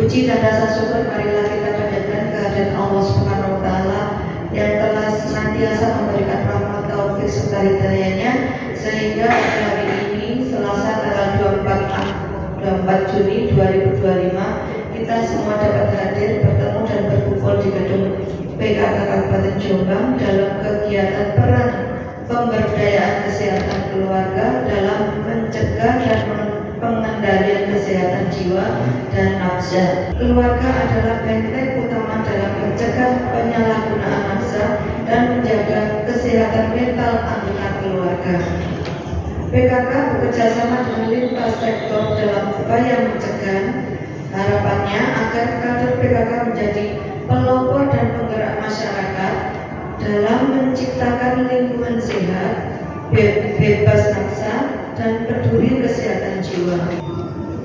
Puji dan rasa syukur marilah kita panjatkan kehadirat Allah Subhanahu wa taala yang telah senantiasa memberikan rahmat taufik serta hidayahnya sehingga pada hari ini Selasa tanggal 24 Juni 2025 kita semua dapat hadir bertemu dan berkumpul di gedung PKK Kabupaten Jombang dalam kegiatan peran pemberdayaan kesehatan keluarga dalam mencegah dan pengendalian kesehatan jiwa dan nafsa. Keluarga adalah benteng utama dalam mencegah penyalahgunaan nafsa dan menjaga kesehatan mental anggota keluarga. PKK bekerjasama dengan lintas sektor dalam upaya mencegah. Harapannya agar kader PKK menjadi pelopor dan penggerak masyarakat dalam menciptakan lingkungan sehat, bebas nafsa, dan peduli kesehatan jiwa.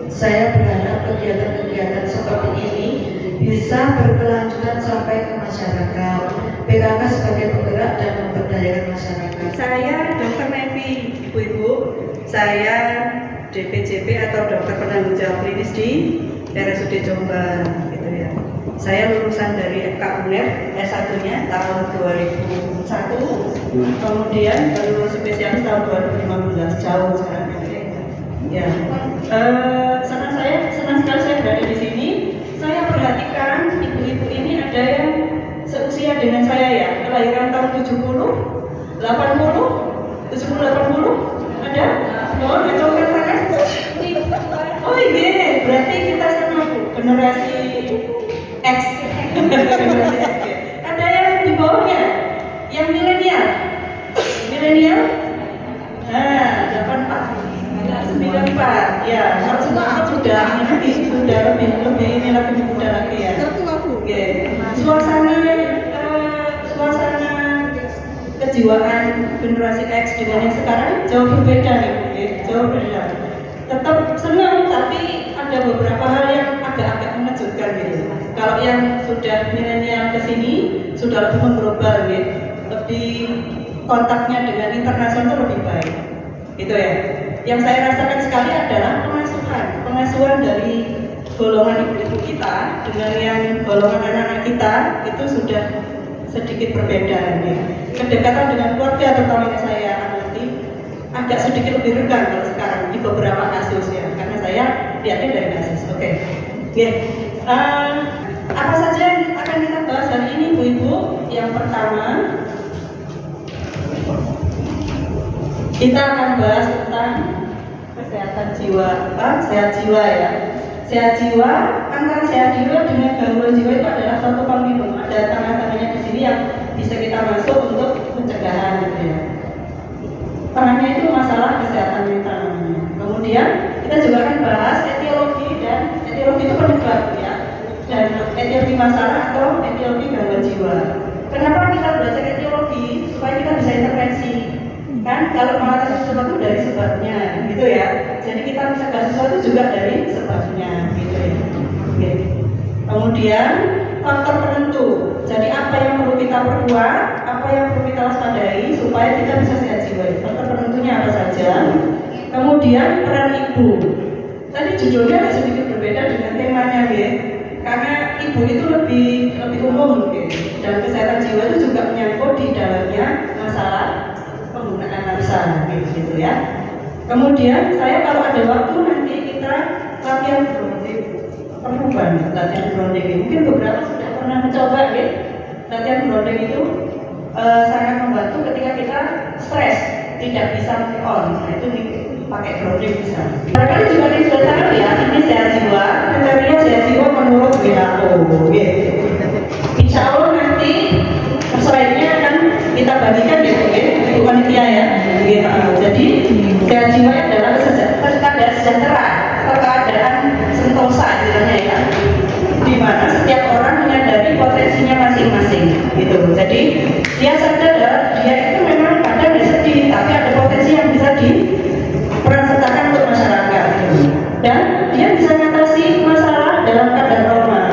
Saya berharap kegiatan-kegiatan seperti ini bisa berkelanjutan sampai ke masyarakat. PKK sebagai penggerak dan memberdayakan masyarakat. Saya Dr. Nevi, Ibu-ibu. Saya DPJP atau dokter penanggung jawab klinis di RSUD Jombang, gitu ya. Saya lulusan dari FK UNER S1-nya tahun 2001, kemudian baru spesialis tahun 2015, jauh sekarang. Ya, senang sekali saya berada di sini. Saya perhatikan ibu-ibu ini ada yang seusia dengan saya ya, kelahiran tahun 70, 80, 70, 80, ada? Oh, ada coklat tangan? Oh iya, berarti kita sama Bu, generasi X. Generasi X. Ada yang di bawahnya, yang milenial. Milenial? Nah, 84, 94. Ya, sudah lebih ini lebih muda lagi ya. Oke. Suasana kejiwaan generasi X dengan yang sekarang jauh berbeda nih, jauh berbeda. Tetap senang, tapi ada beberapa hal yang agak-agak mengejutkan gitu. Kalau yang sudah milenial ke sini sudah lebih mengglobal gitu, lebih kontaknya dengan internasional lebih baik, gitu ya. Yang saya rasakan sekali adalah pengasuhan dari golongan ibu-ibu kita dengan yang golongan anak-anak kita itu sudah sedikit berbeda ya. Kedekatan dengan keluarga terutama saya amati agak sedikit lebih renggang kalau sekarang di beberapa kasus ya, karena saya lihatnya dari kasus. Oke. Apa saja yang akan kita bahas hari ini Bu-ibu? Yang pertama kita akan bahas tentang kesehatan jiwa, sehat jiwa ya. Sehat jiwa, antara sehat jiwa dengan gangguan jiwa itu adalah suatu kontinum. Ada tengah-tengahnya di sini yang bisa kita masuk untuk pencegahan gitu ya. Tengahnya itu masalah kesehatan mental namanya. Kemudian kita juga akan bahas etiologi, dan etiologi itu penyebab ya. Dan etiologi masalah atau etiologi gangguan jiwa. Kenapa kita belajar etiologi? Supaya kita bisa intervensi. Kan kalau mengatasi sesuatu dari sebabnya gitu ya, jadi kita mencegah sesuatu juga dari sebabnya gitu ya. Oke. Kemudian faktor penentu, jadi apa yang perlu kita perkuat, apa yang perlu kita waspadai supaya kita bisa sehat jiwa. Faktor penentunya apa saja. Kemudian peran ibu, tadi judulnya agak sedikit berbeda dengan temanya ya, karena ibu itu lebih umum gitu. Dan kesehatan jiwa itu juga menyangkut di dalamnya masalah penggunaan nafsa gitu ya. Kemudian saya kalau ada waktu nanti kita latihan grounding, perlu banget latihan grounding. Mungkin beberapa sudah pernah mencoba ya. Latihan grounding itu sangat membantu ketika kita stres, tidak bisa move on. Nah itu pakai grounding bisa. Barangkali juga sudah tahu ya, ini sehat jiwa, kriteria sehat jiwa menurut WHO. Insya Allah nanti slide-nya akan kita bagikan ya, Bu panitia ya. Jadi sehat jiwa adalah keadaan sejahtera atau keadaan sentosa istilahnya ya, di mana setiap orang menyadari potensinya masing-masing gitu. Jadi dia sadar dia itu memang kadang sedih, tapi ada potensi yang bisa diperansertakan untuk masyarakat dan dia bisa mengatasi masalah dalam keadaan normal.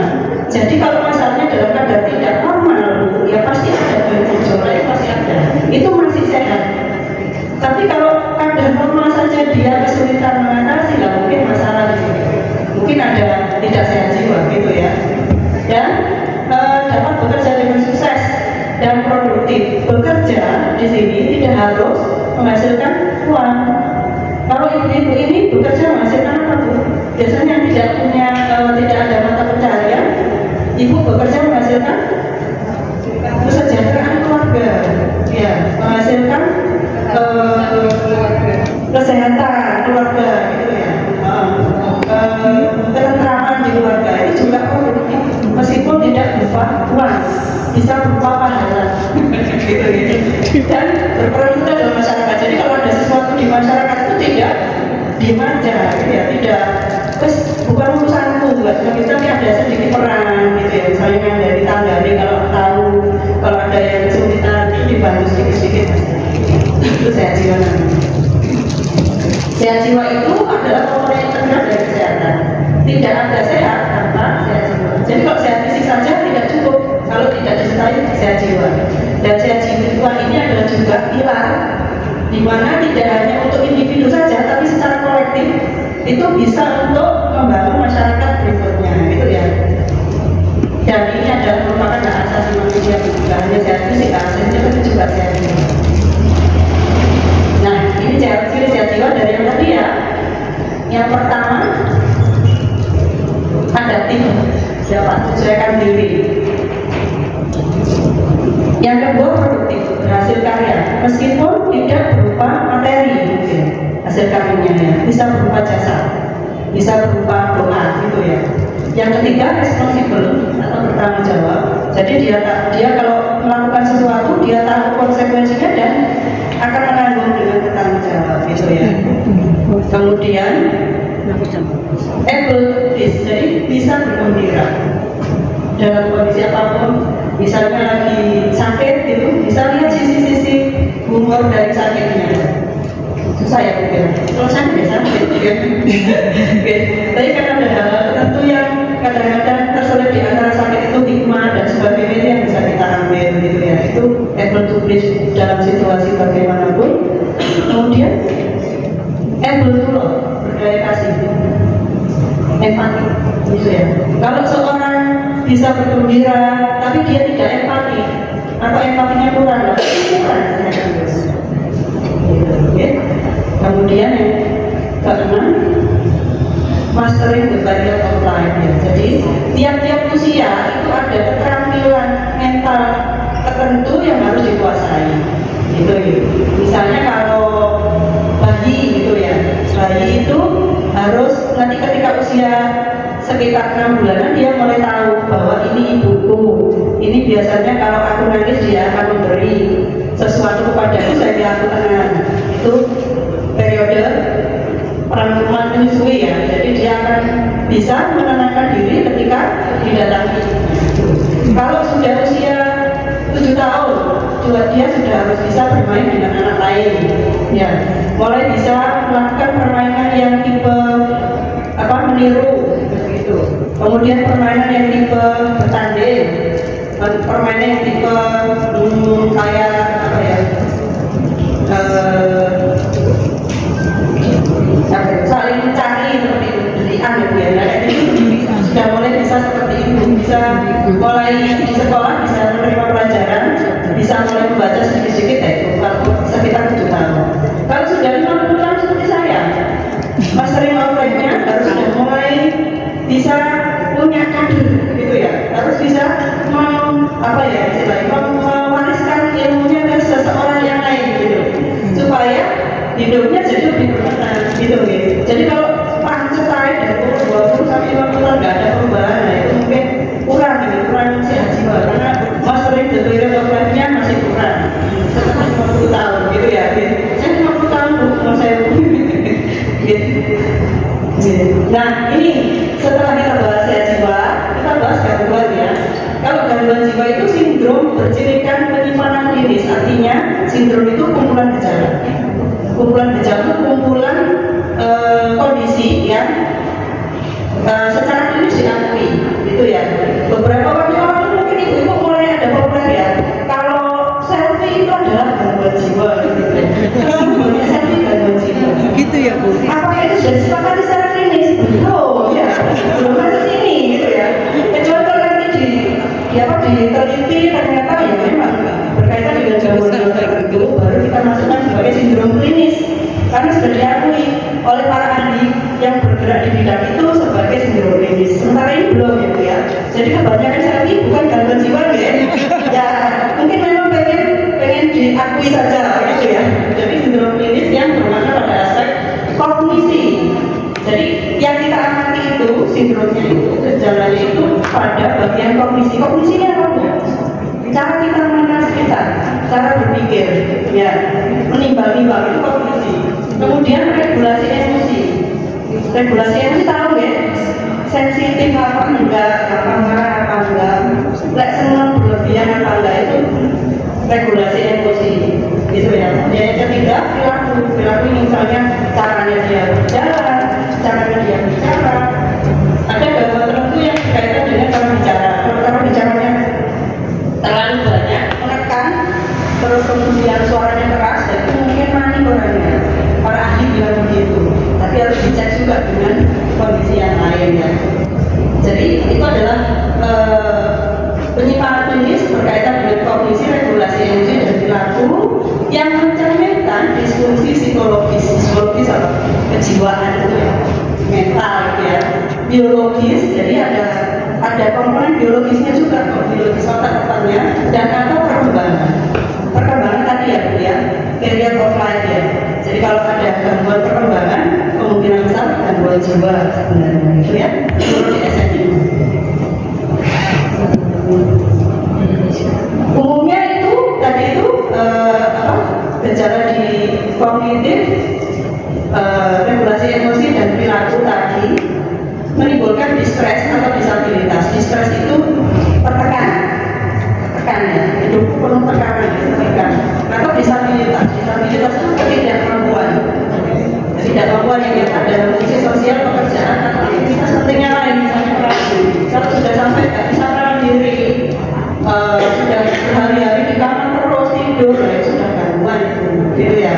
Jadi kalau masalahnya dalam keadaan tidak normal ya pasti ada gejolak, pasti ada, itu masih sehat. Tapi kalau keadaan normal saja dia kesulitan mengatasi lah, mungkin masalah mungkin ada tidak sehat jiwa gitu ya. Dan dapat bekerja dengan sukses dan produktif. Bekerja di sini tidak harus menghasilkan uang. Kalau ibu-ibu ini bekerja menghasilkan apa tuh? Biasanya yang tidak punya, tidak ada mata pencaharian, ibu bekerja menghasilkan kesejahteraan keluarga, ya, menghasilkan kesehatan keluarga, gitu ya, ketentraman di keluarga. Ini juga produktif, meskipun tidak berupa uang, bisa berupa pahala, gitu ya. Dan berperan juga dalam masyarakat. Jadi kalau ada sesuatu di masyarakat itu tidak dimanja, gitu ya, tidak. Terus bukan urusanku, kita ada sedikit peran, gitu ya. Misalnya dari tangga nih, kalau tahu kalau ada yang kesulitan itu dibantu sedikit-sedikit. Itu sehat jiwa namanya. Sehat jiwa itu adalah komponen integral dari kesehatan. Tidak ada sehat tanpa sehat jiwa. Jadi kalau sehat fisik saja tidak cukup kalau tidak disertai sehat jiwa. Dan sehat jiwa ini adalah juga pilar di mana tidak hanya untuk individu saja, tapi secara kolektif itu bisa untuk membangun masyarakat berikutnya, gitu ya. Dan ini adalah merupakan hak asasi manusia, bukan hanya sehat fisik, aslinya tapi juga sehat jiwa. Nah, ini ciri sehat jiwa dari yang tadi ya. Yang pertama, adaptif, dapat menyesuaikan diri. Yang kedua, produktif, berhasil karya, meskipun tidak berupa materi, gitu ya, hasil karyanya ya, bisa berupa jasa, bisa berupa doa, gitu ya. Yang ketiga, responsible atau bertanggung jawab. Jadi dia kalau melakukan sesuatu, dia tahu konsekuensinya dan akan menanggung dengan bertanggung jawab, gitu ya. Kemudian able to this, jadi bisa bergembira dalam kondisi apapun. Misalnya lagi sakit gitu, bisa lihat sisi-sisi humor dari sakitnya. Susah ya mungkin. Kalau sakit ya sakit, ya. Tapi kan ada hal-hal tertentu yang kadang-kadang terselip di antara sakit itu hikmah dan sebagainya itu yang bisa kita ambil, gitu ya. Itu able to please dalam situasi bagaimanapun. Kemudian able to love, berdaya kasih, empati, gitu ya. Kalau seorang bisa bergembira tapi dia tidak empati atau empatinya kurang, kemudian yang keenam, mastering the barrier of life, ya. Jadi tiap-tiap usia itu ada keterampilan mental tertentu yang harus dikuasai, gitu ya. Misalnya kalau bayi, gitu ya, bayi itu harus nanti ketika usia sekitar 6 bulanan dia mulai tahu bahwa ini ibuku, ini biasanya kalau aku nangis dia akan memberi sesuatu kepadaku sehingga aku tenang. Itu periode perangkuman menyusui ya. Jadi dia akan bisa menenangkan diri ketika didatangi. Kalau sudah usia 7 tahun, dia sudah harus bisa bermain dengan anak lain, ya. Mulai bisa melakukan permainan yang tipe meniru, begitu. Kemudian permainan yang tipe bertanding, permainan yang tipe kayak apa ya, saling mencari seperti itu, berian gitu ya. Nah, ini sudah mulai bisa seperti itu, bisa mulai di sekolah bisa menerima pelajaran, bisa mulai membaca sedikit-sedikit ya itu kalau sekitar 7 tahun. Kalau sudah 50 tahun seperti saya, mastering outline-nya harus sudah mulai bisa punya kader, gitu ya, harus bisa mewariskan ilmunya ke seseorang yang lain, gitu, supaya hidupnya jadi lebih bermakna, gitu. Jadi kalau setahun dari umur 20 sampai 50 tahun nggak ada perubahan, nah itu mungkin kurang sehat jiwa, karena mastering the barrier of life-nya masih kurang setelah 50 tahun, gitu ya. Saya 50 tahun umur saya Nah, ini setelah kita bahas sehat jiwa, kita bahas gangguan ya. Kalau gangguan jiwa itu sindrom bercirikan penyimpanan klinis, artinya sindrom itu kumpulan gejala. Kumpulan gejala itu kumpulan kondisi yang secara klinis diakui, gitu ya. Beberapa waktu lalu mungkin ibu-ibu mulai ada problem ya. Kalau selfie itu adalah gangguan jiwa, gitu ya. Kalau selfie gangguan jiwa, gitu ya Bu. apakah itu sudah disepakati secara klinis? Belum, ya. Belum masih bergerak di bidang itu sebagai sindrom klinis. Sementara ini belum ya Bu ya. Jadi kebanyakan saya ini bukan gangguan jiwa ya. Ya mungkin memang pengen diakui saja gitu ya. Jadi sindrom klinis yang bermakna pada aspek kognisi. Jadi yang kita amati itu sindromnya itu gejalanya itu pada bagian kognisi. Kognisinya apa Bu? Cara kita mengenal sekitar, cara berpikir, ya menimbang-nimbang itu kognisi. Kemudian regulasi emosi. Regulasi emosi tahu ya? Sensitif apa enggak, apa marah apa enggak, nggak senang berlebihan apa enggak, itu regulasi emosi. Gitu ya. Yang ketiga perilaku ini misalnya caranya dia berjalan, caranya dia bicara. Ada gangguan tertentu yang berkaitan dengan cara bicara. Kalau cara bicaranya terlalu banyak menekan, terus kemudian suaranya keras, dan itu mungkin panik orangnya. Para ahli bilang begitu, tapi harus dicek juga dengan kondisi yang lainnya. Jadi itu adalah penyimpangan klinis berkaitan dengan kognisi, regulasi emosi dan perilaku yang mencerminkan disfungsi psikologis. Psikologis apa? Kejiwaan itu ya, mental ya, biologis. Jadi ada komponen biologisnya juga, biologis otak-otaknya dan atau perkembangan tadi ya Bu ya, period of life ya. Jadi kalau ada gangguan perkembangan, kemungkinan besar gangguan jiwa sebenarnya itu ya, menurut DSM. Umumnya itu tadi itu gejala di kognitif, regulasi emosi dan perilaku tadi menimbulkan distres atau disabilitas. Distres itu tertekan ya, hidupku penuh tekanan, tertekan. Atau disabilitas itu ketidakmampuan yang ada dalam fungsi sosial, pekerjaan atau aktivitas pentingnya lain, misalnya praksi. Kalau sudah sampai tidak bisa merawat diri, sudah berhari-hari di kamar terus tidur, ya sudah gangguan gitu ya.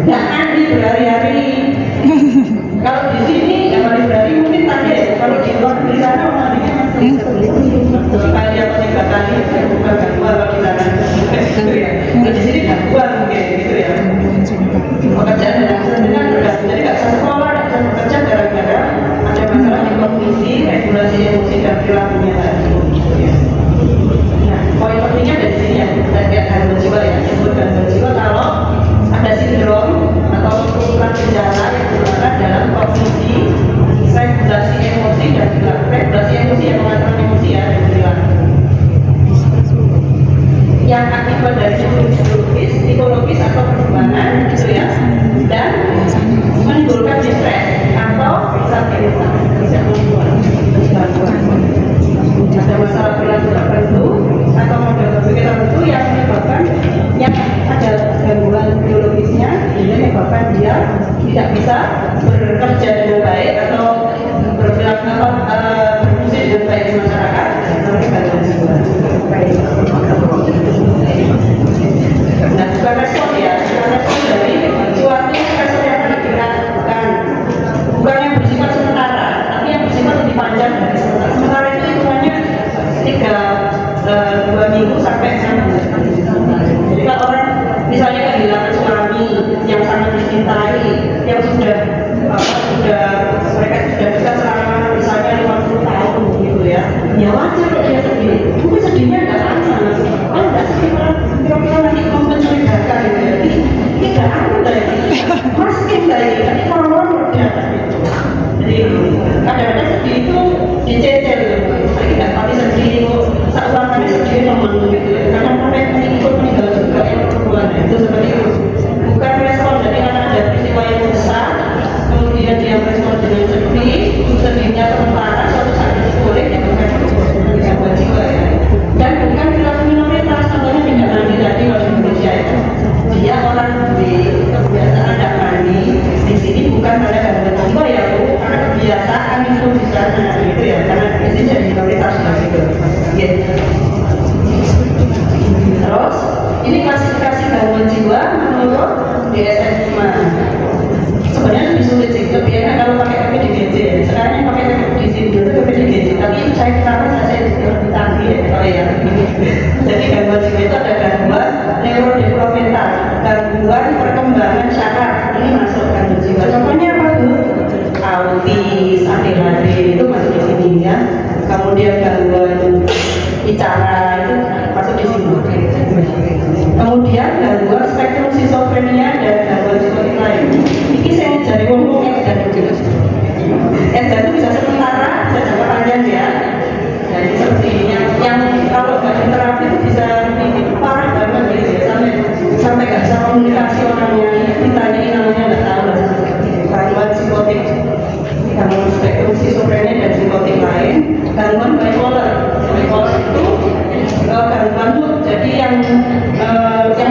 Nggak mandi berhari-hari. Kalau di sini yang mandi berhari mungkin tadi, kalau di luar negeri sana mandinya masih sekali atau 3 kali, bukan gangguan kalau di sana gitu ya. Kalau di sini gangguan mungkin gitu ya. Pekerjaan dan aktivitasnya berat, jadi nggak bisa sekolah, nggak bisa bekerja gara-gara ada masalah di kognisi, regulasi emosi dan perilakunya tadi. Nah, poin pentingnya dari sini ya, kita lihat gangguan jiwa ya, disebut gangguan jiwa kalau ada sindrom atau kumpulan gejala yang berada dalam kognisi, regulasi emosi dan perilaku. Regulasi emosi yang mengatur emosi ya dan perilaku. Yang akibat dari biologis, psikologis atau perkembangan gitu ya, dan menimbulkan distres atau disabilitas, tidak membuat gangguan. Ada masalah perilaku tertentu atau model berpikir tertentu yang menyebabkan yang ada gangguan biologisnya, sehingga menyebabkan dia tidak bisa bekerja dengan baik atau berperilaku berfungsi dengan baik di masyarakat. Gangguan jiwa. Nah, bukan respon ya, bukan respon dari suatu respon yang digerakkan, bukan yang bersifat sementara, tapi yang bersifat lebih panjang dari sementara. Sementara itu hitungannya 2 minggu sampai 6 bulan. Jadi kalau orang misalnya kehilangan suami yang sangat dicintai, yang sudah mereka sudah dekat selama misalnya 50 tahun gitu ya, ya wajar kalau dia sedih. Mungkin sedihnya nggak lama, kalau nggak sedih kira-kira nanti mau mencurigakan gitu ya. Ini nggak aku tadi, maskin tadi, tapi orang udah. Jadi kadang-kadang sedih itu dicecel gitu, lagi nggak pasti sedih, saat orang sedih teman gitu ya. Kadang sampai ikut meninggal juga yang perempuan itu seperti itu. Bukan respon, jadi karena ada peristiwa yang besar, kemudian dia respon dengan sedihnya sementara, suatu saat itu boleh ya bukan gangguan jiwa ya. Dan bukan perilaku minoritas, contohnya tidak mandi tadi kalau di Indonesia itu dia orang B, kebiasaan tidak mandi. Di sini bukan pada gangguan jiwa ya Bu, karena kebiasaan itu di sana gitu ya, karena di sini jadi minoritas gitu. Terus ini klasifikasi gangguan jiwa menurut DSM-5. Sebenarnya lebih sulit sih, lebih enak kalau pakai PPDGJ. Sekarang yang pakai PPDGJ itu PPDGJ, tapi saya kenapa saya lebih canggih ya kalau ya. Jadi gangguan jiwa itu ada gangguan neurodevelopmental, gangguan perkembangan syaraf, ini masuk gangguan jiwa. Contohnya apa? bicara itu masuk di sini. Kemudian gangguan spektrum skizofrenia dan gangguan psikotik lain. Ini saya cari ngomong edan juga. Edan itu bisa sementara, bisa jangka panjang ya. Jadi seperti ini yang kalau nggak terapi itu bisa lebih parah banget gitu ya, sampai nggak bisa komunikasi orangnya. Ditanyain namanya nggak tahu lah. Gangguan psikotik, gangguan spektrum skizofrenia dan psikotik lain, gangguan bipolar. Bipolar itu gangguan mood, jadi yang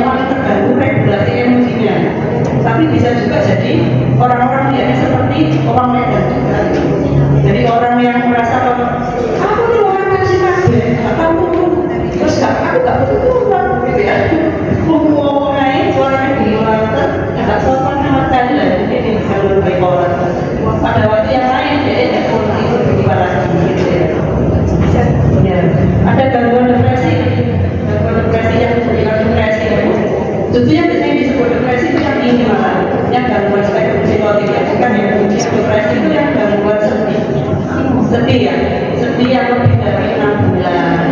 paling terganggu regulasi emosinya. Tapi bisa juga jadi orang-orang lihatnya seperti orang medan juga. Jadi orang yang merasa bahwa aku nih orang kasih kabeh, aku terus aku nggak betul-betul gitu ya. Ngomong naik suaranya di luar, nggak sopan sama sekali lah. Jadi gangguan bipolar. Pada waktu yang lain dia seperti itu berbalas gitu ya. Ya. Ada gangguan depresi yang disebut depresi. Tentunya biasanya disebut depresi itu yang ini malah, yang gangguan spektrum psikotik ya, bukan yang depresi itu yang gangguan sedih ya, sedih yang lebih dari 6 bulan,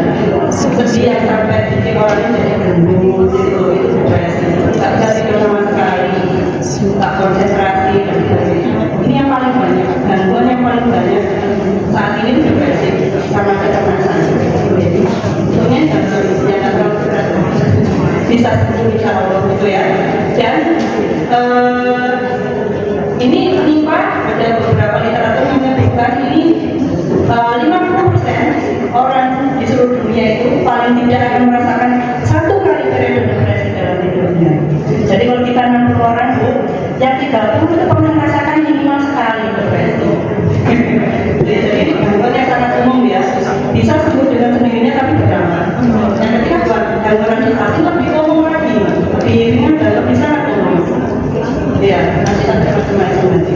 sedih yang sampai bikin orangnya jadi gendut, itu depresi, nggak bisa tidur sama sekali, nggak konsentrasi dan sebagainya. Ini yang paling banyak, gangguan yang paling banyak saat ini depresi sama kecemasan. Jadi untungnya jangan terlalu berat, bisa sembuh insya Allah gitu ya. Dan ini menimpa, ada beberapa literatur yang menyebutkan ini 50% orang di seluruh dunia itu paling tidak akan merasakan satu kali periode depresi dalam hidupnya. Jadi kalau kita 60 orang Bu, yang 30 itu pernah merasakan minimal sekali depresi. Jadi ini gangguan yang sangat umum ya, bisa sembuh dengan sendirinya tapi berdampak. Yang ketiga buat gangguan distasi lebih umum lagi, lebih ringan dan lebih sangat umum. Ya, nanti ada macam-macam nanti.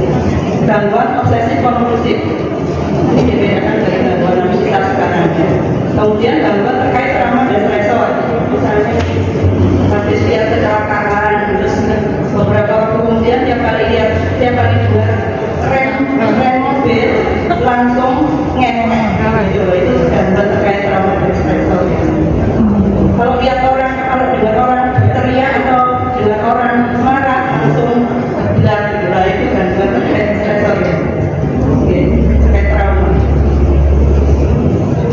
Gangguan obsesif kompulsif ini dibedakan dari gangguan anksitas sekarang. Kemudian gangguan terkait trauma dan stresor, misalnya habis lihat kecelakaan, terus beberapa waktu kemudian tiap kali buat rem mobil langsung ngepek, gitu. Itu gangguan terkait trauma dan stresor. Kalau lihat orang, kalau dengar orang teriak atau dengar orang marah langsung bilang gitu lah, itu gangguan terkait stresor ya. Oke, terkait trauma.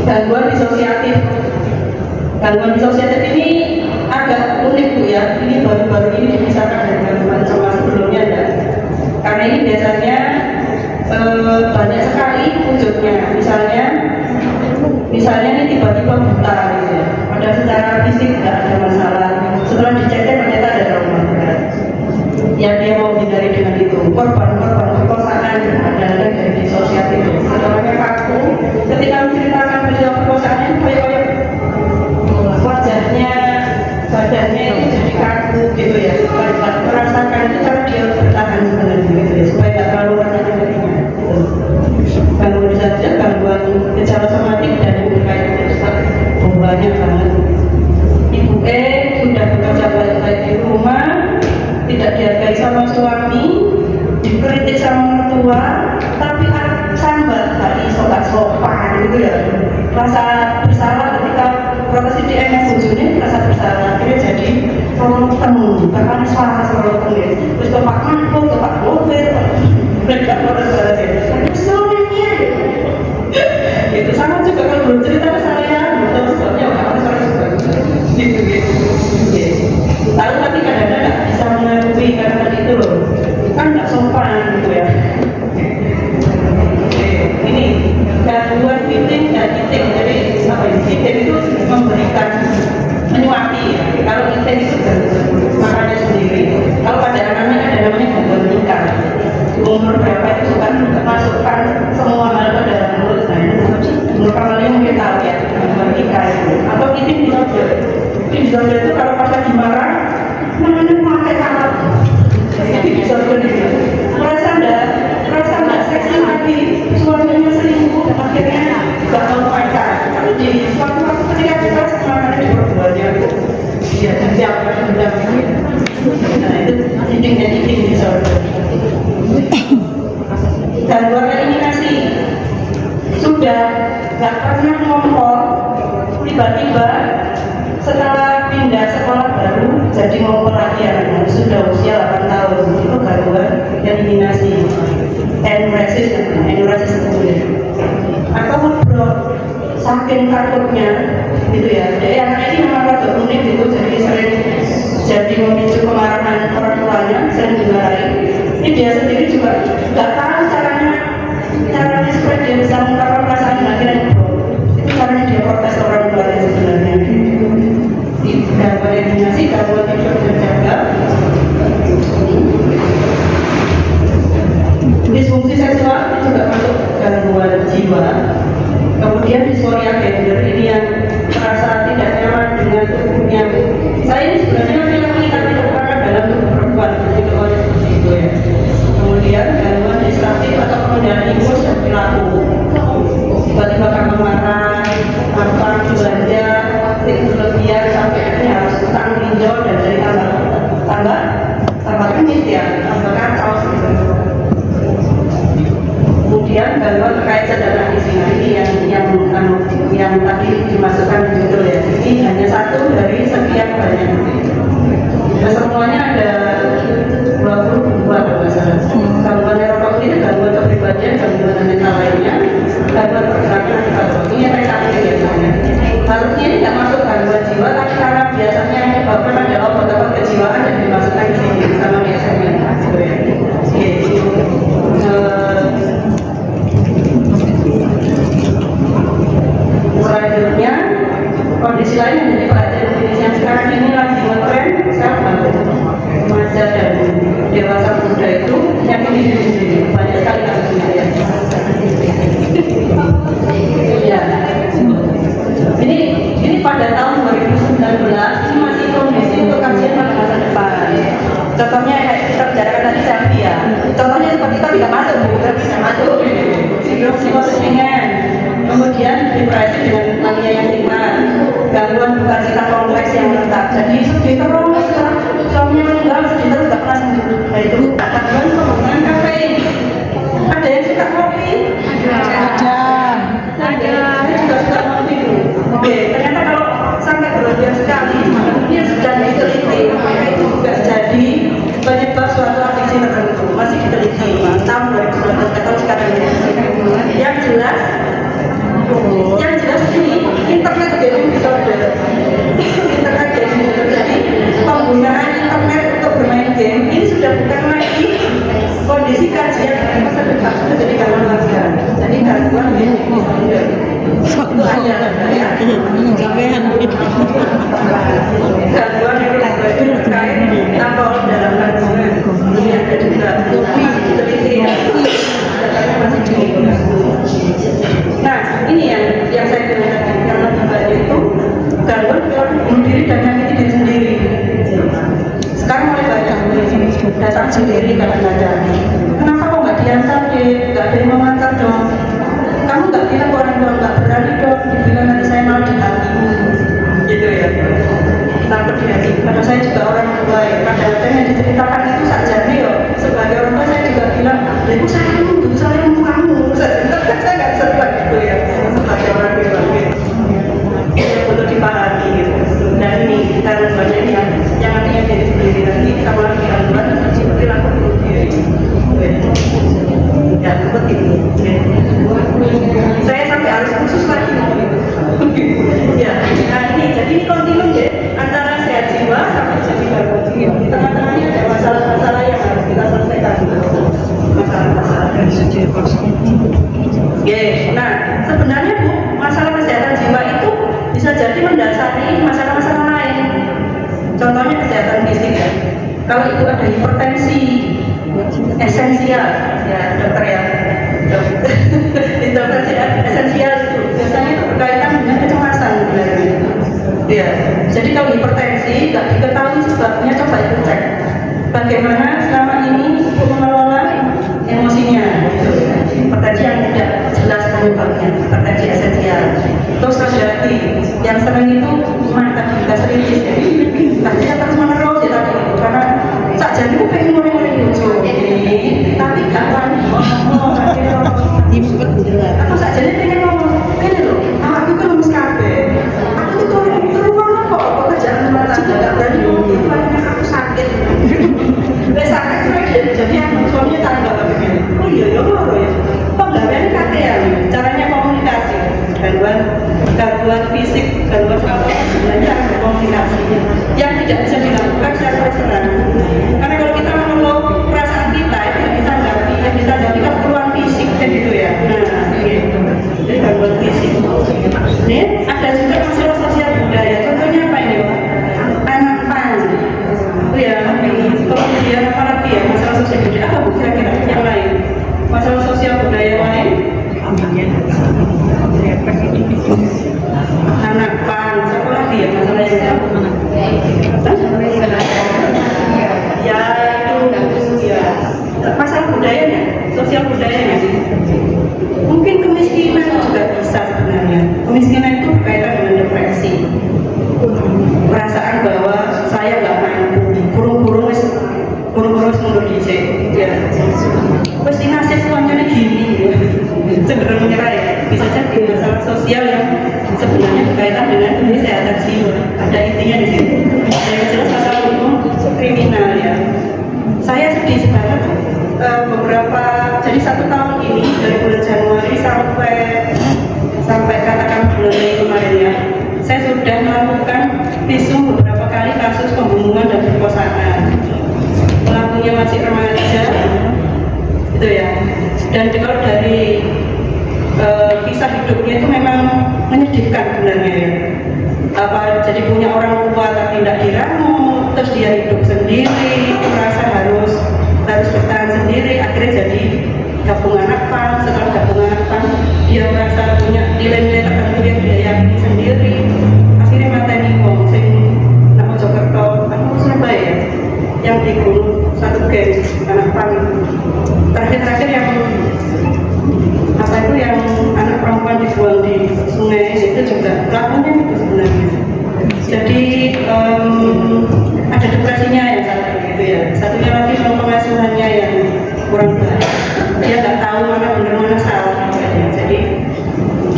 Gangguan disosiatif. Gangguan disosiatif ini agak unik Bu ya. Ini baru-baru ini dipisahkan dari gangguan sama sebelumnya ya. Karena ini biasanya banyak sekali wujudnya. Misalnya ini tiba-tiba buta gitu ya. Pada secara fisik tidak ada masalah. Setelah dicek ternyata ada trauma berat. Yang dia mau hindari dengan itu korban perkosaan ada dari disosiatif. Orangnya kaku. Ketika menceritakan peristiwa perkosaannya kayak wajahnya, badannya itu jadi kaku gitu ya. Merasakan itu cara dia bertahan sebenarnya gitu ya, supaya tidak terlalu rasanya ringan. Gangguan saja, gangguan gejala somatik dan yang berkaitan dengan banyak banget. Ibu sudah bekerja baik-baik di rumah, tidak dihargai sama suami, dikritik sama mertua, tapi sambat tadi sopan gitu ya. Rasa bersalah ketika protes di enak bojone, rasa bersalah akhirnya jadi temu, bahkan suara temu ya. Terus ke Pak Manko, ke Pak Mobil, mereka protes ya. Itu sama juga kalau belum cerita ke saya, betul sebabnya orang saya juga gitu. Lalu tapi kadang-kadang nggak bisa mengakui karena tadi itu loh, kan nggak sopan gitu ya. Ini gangguan fitting dan eating. Jadi apa ini? Fitting itu memberikan menyuapi ya. Kalau eating itu makannya sendiri. Kalau pada anak-anak ada namanya gangguan nikah. Umur berapa itu kan masukkan semua hal ke dalam mulut. Nah, menurut kalian mungkin tahu ya gangguan nikah itu. Atau eating disorder. Eating disorder itu kalau pas lagi marah, namanya pakai kata. Eating disorder itu merasa nggak seksi lagi, suaminya selingkuh, akhirnya nggak mau pacar. Tapi di suatu waktu ketika kita semangatnya diperbuatnya, dia dendam. Nah itu eating disorder. Gangguan eliminasi, sudah nggak pernah ngompol, tiba-tiba setelah pindah sekolah baru jadi ngompol lagi anaknya sudah usia 8 tahun itu gangguan eliminasi enuresis itu ya atau bro saking takutnya gitu ya jadi anak ini memang rada unik gitu jadi sering jadi memicu kemarahan orang tuanya sering dimarahi ini dia sendiri juga nggak tahu caranya supaya dia bisa mengungkapkan perasaan akhirnya bro itu caranya dia protes orang tuanya sebenarnya gangguan eliminasi, gangguan tidur terjaga disfungsi seksual juga masuk gangguan jiwa kemudian disforia gender ini yang merasa tidak nyaman dengan tubuhnya saya ini sebenarnya laki-laki tapi terpakar dalam tubuh perempuan begitu oleh seperti itu ya kemudian gangguan distraktif atau pengendalian impuls dan perilaku tiba-tiba kamu marah apa belanja berlebihan sampai akhirnya harus utang pinjol dan dari tambah kenyit ya tambah kacau gitu. Kemudian gangguan terkait cadangan gizi ini yang tadi dimasukkan di judul ya ini hanya satu dari sekian banyak nah, semuanya ada 22 kalau nggak salah gangguan neurokognitif, gangguan kepribadian, gangguan mental lainnya gangguan pergerakan ini yang saya tadi biasanya harusnya ini tidak masuk gangguan jiwa tapi karena biasanya yang menyebabkan adalah obat-obat kejiwaan dan dimasukkan di sini sama biasanya selanjutnya kondisi lain yang menjadi perhatian klinis yang sekarang ini lagi ngetren siapa remaja dan dewasa muda itu menyakiti diri sendiri banyak sekali kasusnya ya ini pada tahun 2019 ini masih kondisi untuk kajian pada masa depan contohnya kayak kita bicarakan tadi selfie ya contohnya seperti itu tidak masuk tidak bisa masuk sindrom psikosis ringan kemudian depresi dengan mania yang ringan gangguan bukan cita kompleks yang menetap jadi sedih terus suaminya meninggal sedih terus tidak pernah sembuh nah itu gangguan penggunaan kafein ada yang suka kopi? Ada saya juga suka kopi oke ternyata kalau sampai berlebihan sekali dia sudah diteliti maka itu juga jadi penyebab suatu adiksi tertentu masih diteliti tahun 2019 atau sekarang yang jelas ini internet gaming disorder jadi penggunaan internet untuk bermain game ini sudah bukan lagi kondisi kajian dari masa depan sudah jadi gangguan warga jadi gangguan gaming disorder itu ada ya gangguan yang terkait alkohol dalam kandungan ini ada juga masih diteliti ya masih diteliti nah ini yang saya bilang tadi yang lebih banyak itu gangguan perilaku bunuh diri dan menyakiti diri sendiri sekarang mulai banyak datang sendiri kadang-kadang kenapa kok nggak diantar deh nggak ada yang mengantar dong kamu nggak bilang ke orang tua nggak berani dong dibilang nanti saya malah dihati gitu ya takut dihati karena saya juga orang tua ya kadang-kadang yang diceritakan itu saja ya sebagai orang tua saya juga bilang ibu saya nunggu kamu saya nggak bisa bilang gitu ya sebagai orang tua gitu yang perlu dipahami gitu dan ini kita banyak yang artinya diri sendiri nanti sama lagi gangguan seperti laku bunuh diri ya seperti itu saya sampai harus khusus lagi ya nah ini jadi ini kontinum ya antara sehat jiwa sampai jadi gangguan jiwa di tengah-tengahnya ada masalah-masalah yang harus kita selesaikan masalah-masalah nah sebenarnya Bu masalah kesehatan jiwa itu bisa jadi mendasari masalah-masalah lain contohnya kesehatan fisik ya kalau itu ada hipertensi esensial ya dokter ya hipertensi esensial itu biasanya itu berkaitan dengan kecemasan sebenarnya ya jadi kalau hipertensi nggak diketahui sebabnya coba itu cek bagaimana selama ini ibu mengelola emosinya gitu. Hipertensi yang tidak jelas penyebabnya hipertensi esensial terus hati yang sering itu mata kita serius kasih terus menerus ya tadi karena sak jadi aku pengen mulai lucu tapi gak wani ngomong aku sak jadi pengen ngomong ini loh aku kan lemes kabeh aku atau sebenarnya cara berkomunikasi yang tidak bisa dilakukan secara terus terang. Karena kalau kita mengeluh perasaan kita itu yang ditanggapi kan keluhan fisik kan gitu ya. Nah, gitu. Jadi gangguan fisik. Ini ada juga masalah sosial budaya. Contohnya apa ini? Anak pan. Itu ya. Kemudian apa lagi ya? Masalah sosial budaya apa bu kira-kira yang lain? Masalah sosial budaya lain? Anak pan. Siapa lagi ya masalah yang ya itu ya masalah budayanya, sosial budayanya. Mungkin kemiskinan juga bisa sebenarnya. Kemiskinan itu berkaitan dengan depresi, perasaan bahwa saya nggak mampu, kurung-kurung mundur dicek, ya. Pasti nasib semuanya gini, cenderung menyerah ya. Bisa jadi masalah sosial yang sebenarnya berkaitan dengan kesehatan jiwa. Ada intinya di situ. Yang jelas masalah hukum kriminal ya. Saya sedih banget jadi 1 tahun ini dari bulan Januari sampai katakan bulan Mei kemarin ya, saya sudah melakukan visum beberapa kali kasus pembunuhan dan perkosaan. Pelakunya masih remaja, gitu ya. Dan kalau dari kisah hidupnya itu memang menyedihkan sebenarnya ya. Jadi punya orang tua tapi tidak diramu, terus dia hidup sendiri, merasa harus bertahan sendiri, akhirnya jadi gabungan anak pan. Setelah gabungan anak pan, dia merasa punya nilai-nilai tertentu yang dia yakini sendiri, akhirnya mateni wong sing nama Jokerto, Surabaya yang dibunuh satu geng anak pan. Terakhir yang yang anak perempuan dibuang di sungai itu juga pelakunya itu sebenarnya. Jadi ada depresinya yang satu gitu ya. Satunya lagi pengasuhannya yang kurang baik. Dia nggak tahu mana benar mana salah. Jadi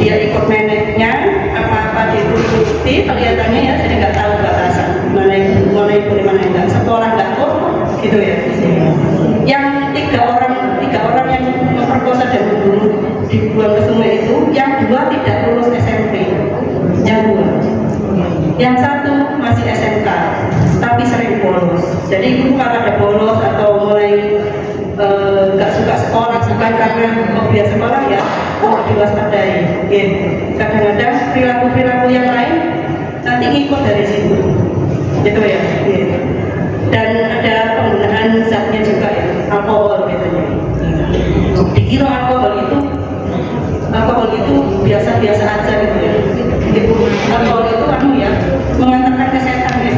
dia ikut neneknya, apa-apa diikuti kelihatannya ya. Jadi nggak tahu batasan mana yang boleh mana yang nggak. Sekolah nggak kok gitu ya. Yang tiga orang yang memperkosa dan membunuh dibuang ke sungai itu, yang 2 tidak lulus SMP, yang 2, yang 1 masih SMK, tapi sering bolos. Jadi itu kalau ada bolos atau mulai nggak suka sekolah, bukan karena hobi sekolah ya, harus diwaspadai. Kadang-kadang perilaku yang lain nanti ngikut dari situ, gitu ya. Dan ada penggunaan zatnya juga ya, alkohol biasanya. Dikira alkohol itu biasa-biasa aja gitu ya. Alkohol itu ya mengantarkan ke setan ya.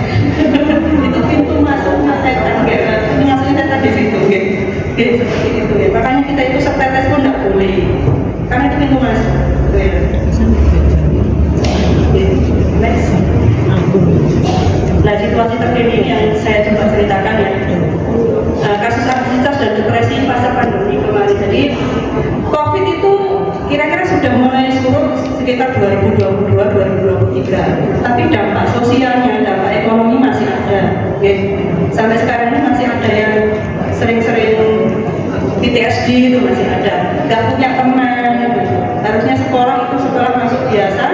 Itu pintu masuk setan ya. Masuknya setan di situ ya. Seperti itu ya. Makanya kita itu setetes pun nggak boleh. Karena itu pintu masuk. Gitu ya. Next. Nah, situasi terkini yang saya coba ceritakan ya. Kasus anksiety dan depresi pasca pandemi kemarin. Jadi COVID itu kira-kira sudah mulai surut sekitar 2022-2023. Tapi dampak sosialnya, dampak ekonomi masih ada. Sampai sekarang ini masih ada yang sering-sering PTSD itu masih ada. Gak punya teman. Harusnya sekolah itu sekolah masuk biasa,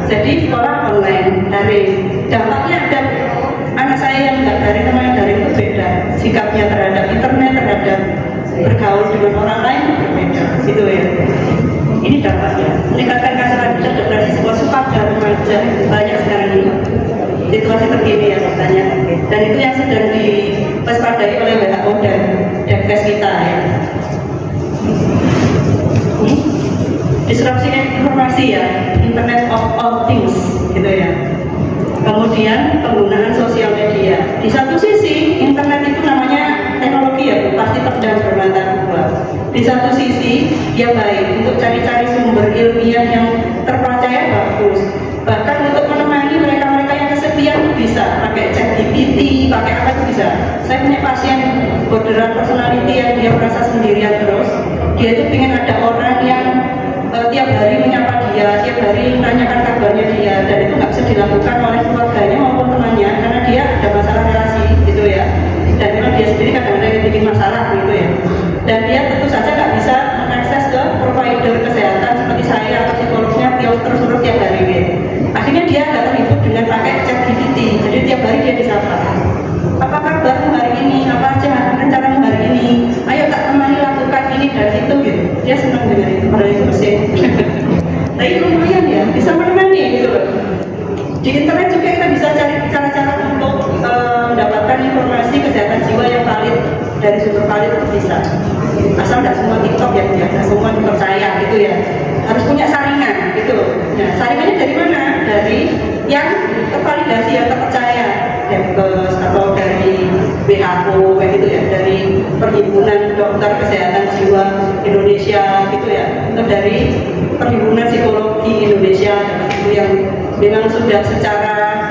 jadi sekolah online, daring. Dampaknya ada. Anak saya yang nggak daring sama yang daring itu beda. Sikapnya terhadap internet, terhadap bergaul dengan orang lain berbeda, gitu ya. Ini dampaknya meningkatkan kasus anxiety depresi sekolah dan remaja banyak sekarang ini. Situasi terkini ya katanya. Dan itu yang sedang diwaspadai oleh WHO dan Denkes kita ya. Disrupsi informasi ya, Internet of All Things, gitu ya. Kemudian penggunaan sosial media. Di satu sisi internet itu namanya teknologi ya, pasti pedang bermata dua. Di satu sisi dia baik untuk cari-cari sumber ilmiah yang terpercaya bagus. Bahkan untuk menemani mereka-mereka yang kesepian bisa pakai ChatGPT, pakai apa itu bisa. Saya punya pasien borderline personality yang dia merasa sendirian terus. Dia itu ingin ada orang yang tiap hari menyapa dia, tiap hari menanyakan kabarnya dia, dan itu nggak bisa dilakukan oleh keluarganya maupun temannya karena dia ada masalah relasi gitu ya. Dan memang dia sendiri kadang-kadang yang bikin masalah gitu ya. Dan dia tentu saja nggak bisa mengakses ke provider kesehatan seperti saya atau psikolognya dia terus-terus tiap hari gitu. Akhirnya dia agak terhibur dengan pakai ChatGPT. Jadi tiap hari dia disapa. Apa kabarmu hari ini? Apa aja rencanamu hari ini? Ayo tak temani lakukan ini dan itu gitu. Dia senang dengan itu. Padahal itu mesin. Tapi lumayan ya, bisa menemani gitu loh. Di internet juga kita bisa cari cara-cara untuk mendapatkan informasi kesehatan jiwa yang valid dari sumber valid itu bisa. Asal nggak semua TikTok ya, nggak semua dipercaya gitu ya. Harus punya saringan gitu. Nah, saringannya dari mana? Dari yang tervalidasi, yang terpercaya, Depkes atau dari WHO kayak gitu ya, dari Perhimpunan Dokter Kesehatan Jiwa Indonesia gitu ya, atau dari Perhimpunan Psikologi Indonesia itu yang memang sudah secara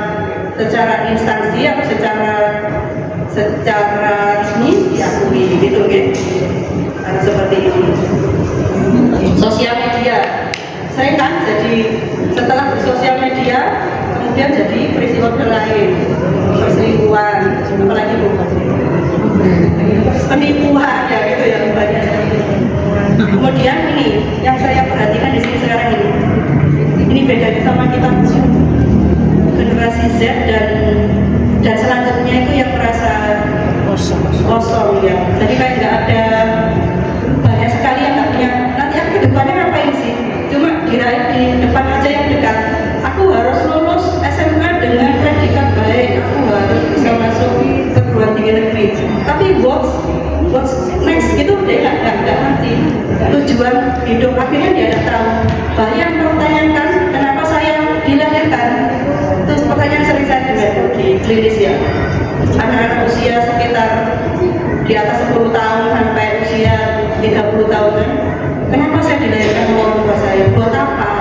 instansi atau secara resmi diakui gitu kan. Harus seperti ini. Sosial media sering kan jadi setelah bersosial media kemudian jadi peristiwa lain, perselingkuhan, apalagi penipuan ya gitu ya banyak. Kemudian ini yang saya perhatikan di sini sekarang ini bedanya sama kita generasi Z dan selanjutnya itu yang merasa kosong ya. Jadi kayak nggak ada, banyak sekali yang nggak punya. Nanti aku ke depannya ngapain sih? Cuma di depan aja yang dekat. Aku harus lulus SMA dengan predikat baik. Aku harus bisa masuk perguruan tinggi negeri. Tapi what's next gitu dia nggak ngerti tujuan hidup, akhirnya dia nggak tahu. Banyak mempertanyakan kenapa saya dilahirkan. Itu pertanyaan sering saya dengar di klinis ya. Anak-anak usia sekitar di atas 10 tahun sampai usia 30 tahunan, kenapa saya dilahirkan sama orang tua saya? Buat apa?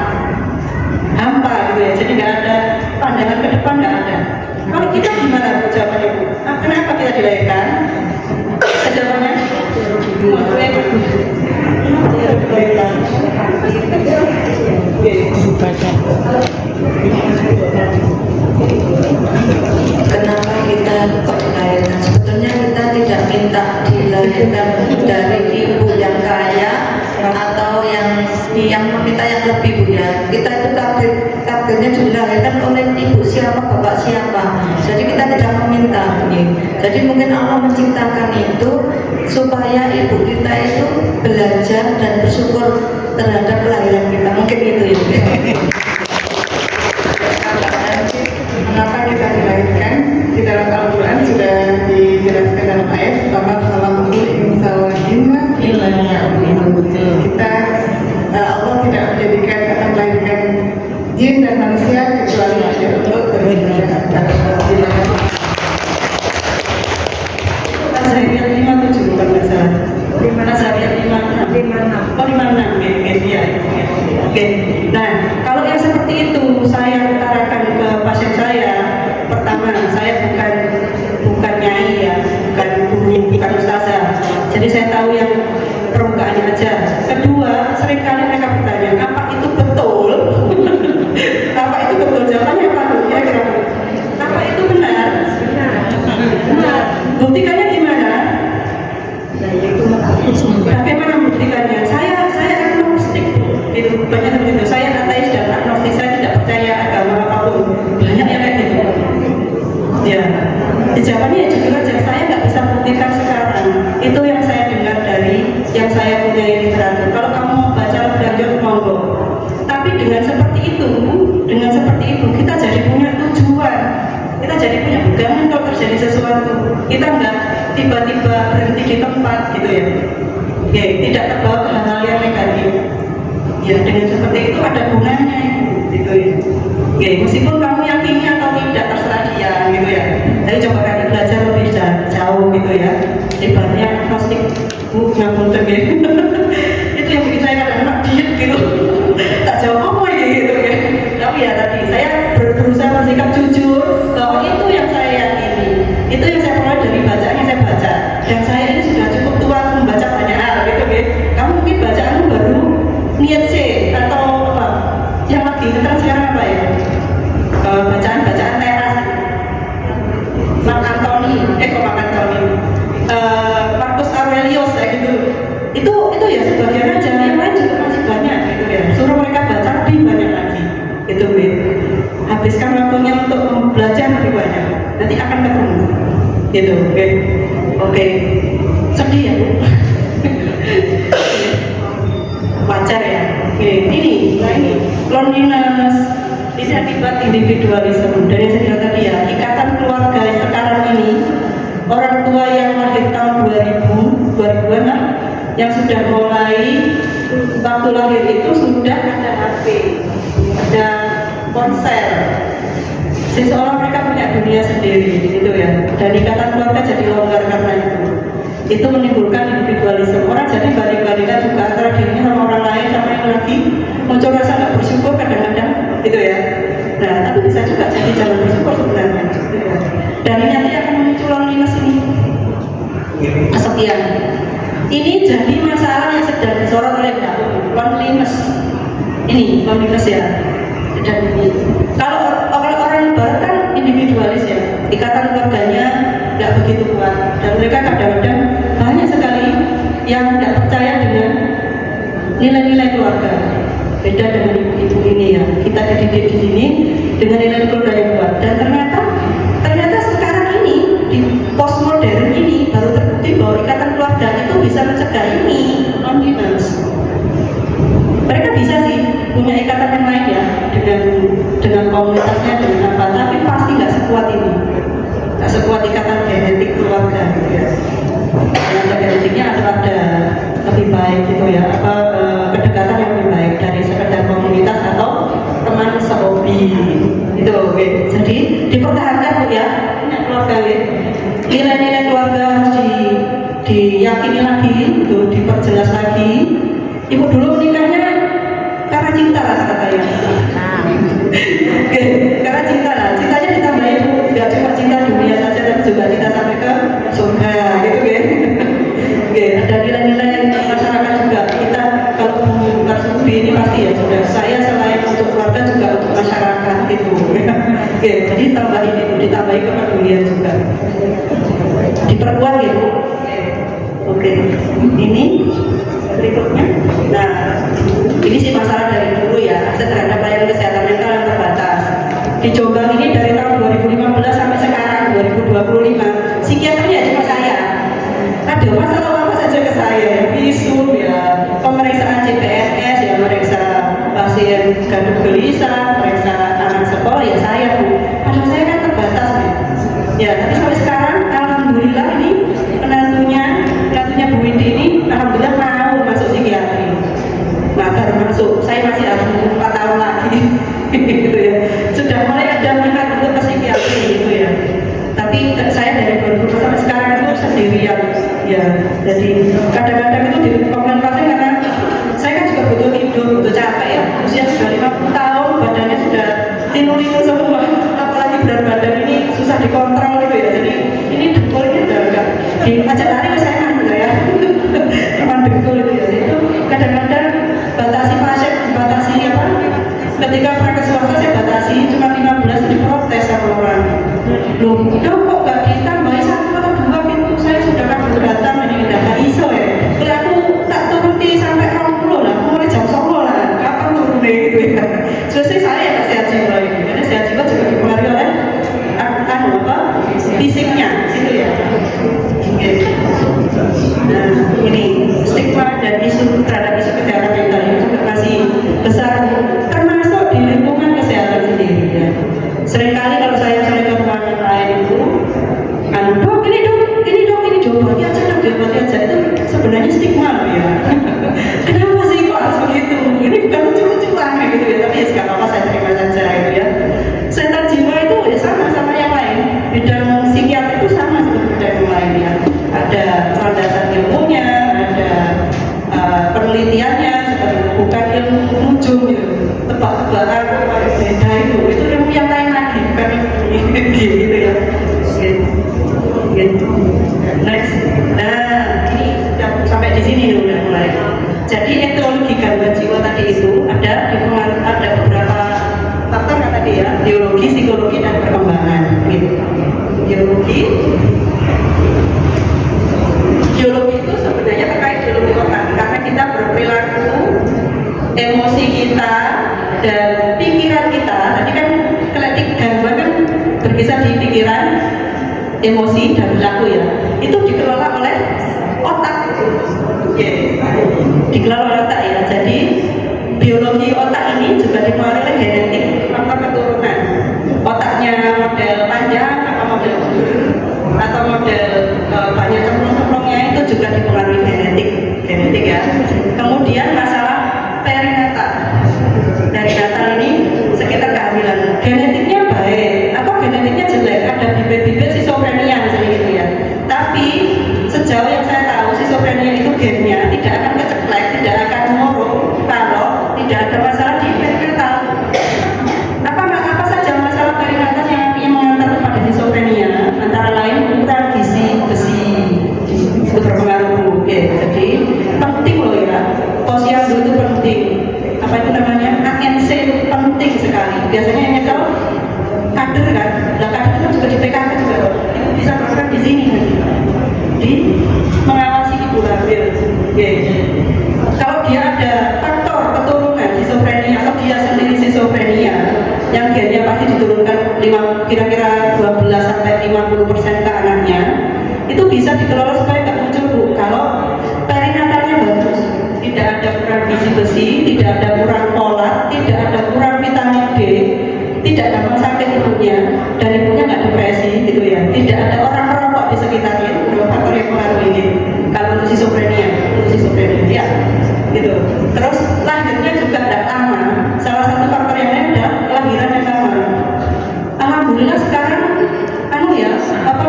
Hampa gitu ya. Jadi nggak ada pandangan ke depan, nggak ada. Kalau kita gimana Bu jawabannya Bu? Kenapa kita dilahirkan? Jawabannya? Kenapa kita kok dilahirkan? Sebetulnya kita tidak minta dilahirkan dari ibu yang kaya atau yang meminta yang lebih Bu ya. Kita itu takdirnya dilahirkan oleh ibu siapa, bapak siapa. Jadi kita tidak meminta. Jadi mungkin Allah menciptakan itu supaya ibu kita itu belajar dan bersyukur terhadap kelahiran kita. Mungkin itu ya. Kenapa kita dilahirkan? Di dalam Al-Quran sudah dijelaskan dalam ayat pertama khalaqul insana kita Allah tidak menjadikan atau melahirkan jin dan manusia kecuali hanya untuk beribadah. Azariat 57 bukan masalah. Azariat 56. Oh 56 ya. Oke. Nah, kalau yang seperti itu saya utarakan ke pasien saya, pertama saya bukan nyai ya, bukan guru, bukan ustazah. Jadi saya tahu yang permukaannya aja. Kedua, seringkali mereka bertanya, apa itu betul? Apa itu betul? Jawabannya apa? Kira-kira apa itu benar? Benar. Buktikannya gimana? Bagaimana membuktikannya? Saya agnostik. Itu banyak begitu. Saya ateis dan agnostik. Saya tidak percaya agama apapun. Banyak yang kayak gitu. Ya, jawabannya ya jujur aja. Saya nggak bisa buktikan sekarang. Itu yang saya dengar dari yang saya punya literatur. Kalau kamu mau baca lebih lanjut, monggo. Tapi dengan seperti itu kita jadi punya tujuan. Kita jadi punya pegangan kalau terjadi sesuatu. Kita nggak tiba-tiba berhenti di tempat gitu ya. Ya, tidak terbawa ke hal-hal yang negatif. Ya, dengan seperti itu ada gunanya gitu ya. Ya, meskipun kamu yakini atau tidak terserah dia gitu ya. Tapi coba kali belajar lebih jauh gitu ya. Ibaratnya agnostik, nyambung terus. Itu yang bikin saya kadang-kadang diet gitu. Tak jawab apa gitu ya. Tapi ya tadi saya berusaha bersikap jujur bahwa itu yang saya yakini, itu yang saya peroleh dari bacaan yang saya baca. Dan saya ini sudah cukup tua membaca banyak hal gitu ya. Kamu mungkin bacaanmu baru Nietzsche atau apa? Yang lagi ngetren sekarang apa ya? Bacaan teras. Mark Antony, Marcus Aurelius kayak gitu. Itu ya sebagian aja, yang lain juga masih banyak gitu ya. Suruh mereka baca lebih banyak lagi. Itu habiskan waktunya untuk gitu. Oke. Sedih ya Bu? Wajar ya. Oke. Ini loneliness ini akibat individualisme. Dan yang saya bilang tadi ya, ikatan keluarga sekarang ini, orang tua yang lahir tahun 2000-an lah, yang sudah mulai waktu lahir itu sudah ada HP, ada ponsel. Seolah mereka punya dunia sendiri gitu ya. Dan ikatan keluarga jadi longgar karena itu. Itu menimbulkan individualisme. Orang jadi balik-balikan juga antara dirinya sama orang lain, sama yang lagi muncul rasa nggak bersyukur kadang-kadang gitu ya. Nah, tapi bisa juga jadi jalan bersyukur sebenarnya gitu ya. Dan ini nanti akan muncul loneliness ini, kesepian. Ini jadi masalah yang sedang disorot oleh loneliness. Ini loneliness ya. Dan ini kalau orang barat kan individualis ya, ikatan keluarganya nggak begitu kuat, dan mereka kadang-kadang banyak sekali yang tidak percaya dengan nilai-nilai keluarga. Beda dengan ibu-ibu ini ya, kita dididik di sini dengan nilai keluarga yang kuat, dan ternyata sekarang ini di postmodern ini baru terbukti bahwa ikatan keluarga itu bisa mencegah ini loneliness. Mereka bisa sih punya ikatan yang lain ya, dengan komunitasnya, dengan apa, tapi pasti nggak sekuat ini, nggak sekuat ikatan genetik keluarga gitu ya. Ikatan genetiknya ada lebih baik gitu ya, kedekatan yang lebih baik dari sekedar komunitas atau teman sehobi itu. Jadi dipertahankan Bu ya, punya keluarga ya. Nilai-nilai keluarga harus diyakini lagi, itu diperjelas lagi. Ibu dulu menikahnya karena cinta lah katanya. Oke, karena cinta lah. Cintanya ditambahin Bu, nggak cuma cinta dunia saja, tapi juga cinta sampai ke surga gitu kan. Oke, ada nilai-nilai masyarakat juga. Kita kalau bukan sufi ini pasti ya sudah. Saya selain untuk keluarga juga untuk masyarakat gitu. Oke, jadi tambahin itu, ditambahin kepedulian juga. Diperkuat gitu. Oke, ini berikutnya. Nah, ini sih masalah dari dulu ya, akses terhadap layanan kesehatan mental yang terbatas. Di Jombang ini dari tahun 2015 sampai sekarang 2025, psikiater ya cuma saya. Ada masalah apa saja ke saya, visum ya, pemeriksaan CPNS ya, meriksa pasien gangguan gelisah, meriksa anak sekolah ya saya Bu. Padahal saya kan terbatas ya. Tapi sampai sekarang alhamdulillah ini penantunya Bu Windy ini alhamdulillah mau masuk psikiatri. Nah, baru masuk, saya masih harus menunggu 4 tahun lagi gitu ya. Sudah mulai ada minat untuk ke psikiatri gitu ya. Tapi saya dari 2000 sampai sekarang itu sendirian ya. Jadi kadang-kadang itu di komen pasien karena saya kan juga butuh tidur, butuh capek ya. Usia sudah 50 tahun, badannya sudah tinu-tinu semua. Apalagi berat badan ini susah dikontrol gitu ya. Jadi ini dengkulnya udah enggak diajak lari ke saya kan ya. Teman dengkul gitu ya. Itu kadang-kadang batasi pasien, batasi apa? Ketika praktek swasta saya batasi cuma 15, diprotes sama orang. Loh, dok kok gak ditambahin 1 atau 2 pintu? Saya sudah kabur datang ini udah gak iso ya. Kalau aku tak turuti sampai 20 lah, aku mulai jam 9 lah. Kapan turun gitu ya? Selesai saya ya sehat jiwa ini, karena sehat jiwa juga dipengaruhi oleh fisiknya, gitu ya. Oke. Nah, ini stigma dan isu terhadap isu kesehatan mental ini juga masih besar, termasuk di lingkungan kesehatan sendiri ya. Seringkali kalau saya ke rumah yang lain itu, dok ini diobati aja, itu sebenarnya stigma loh ya. Kenapa sih kok harus begitu? Ini bukan lucu-lucuan gitu ya, tapi ya nggak apa-apa, saya terima saja gitu ya. Kesehatan jiwa itu ya sama yang lain. Bidang psikiatri itu sama seperti bidang yang lain ya. Ada landasan ilmunya, ada penelitiannya, seperti bukan ilmu ujung gitu, tebak-tebakan beda itu ilmu yang lain lagi, bukan gitu ya. Gitu. Next. Nah, ini sudah sampai di sini udah mulai. Jadi etiologi gangguan jiwa tadi itu ada beberapa faktor kan tadi ya, biologi, psikologi dan perkembangan. Gitu. Biologi itu sebenarnya terkait biologi otak, karena kita berperilaku, emosi kita dan pikiran kita. Tadi kan kletik gangguan kan berkisar di pikiran, emosi dan perilaku ya, itu dikelola oleh otak. Dikelola oleh otak ya. Jadi biologi otak ini juga dipengaruhi oleh genetik faktor keturunan. Otaknya model panjang atau model mundur atau model banyak cemplung-cemplungnya itu juga dipengaruhi genetik ya. Kemudian masalah perinatal. Perinatal ini sekitar kehamilan. Genetiknya baik atau genetiknya jelek, ada bibit-bibit schizophrenia misalnya gitu ya. Tapi sejauh yang saya tahu schizophrenia itu gennya tidak akan keceklek, tidak akan muruk kalau tidak ada masalah di perinatal. Apa saja masalah perinatal yang mengantar kepada schizophrenia? Antara lain kurang gizi besi itu berpengaruh. Jadi penting loh ya, posyandu itu penting. Apa itu namanya? ANC itu penting sekali. Biasanya yang nyetel kader kan, nah kader itu juga di PKK juga loh. Itu bisa berperan di sini, di mengawasi ibu hamil. Kalau dia ada faktor keturunan schizophrenia atau dia sendiri schizophrenia, yang gennya pasti diturunkan kira-kira 12 sampai 50% ke anaknya, itu bisa dikelola supaya nggak muncul Bu. Kalau perinatalnya bagus, tidak ada kurang gizi besi, tidak ada kurang folat, tidak ada kurang vitamin D, tidak gampang sakit ibunya, dan ibunya nggak depresi gitu ya. Tidak ada orang merokok di sekitarnya, itu dua faktor yang pengaruh ini. Kalau untuk schizophrenia ya, gitu. Terus lahirnya juga tidak lama. Salah satu faktor yang lain adalah kelahiran yang lama. Alhamdulillah sekarang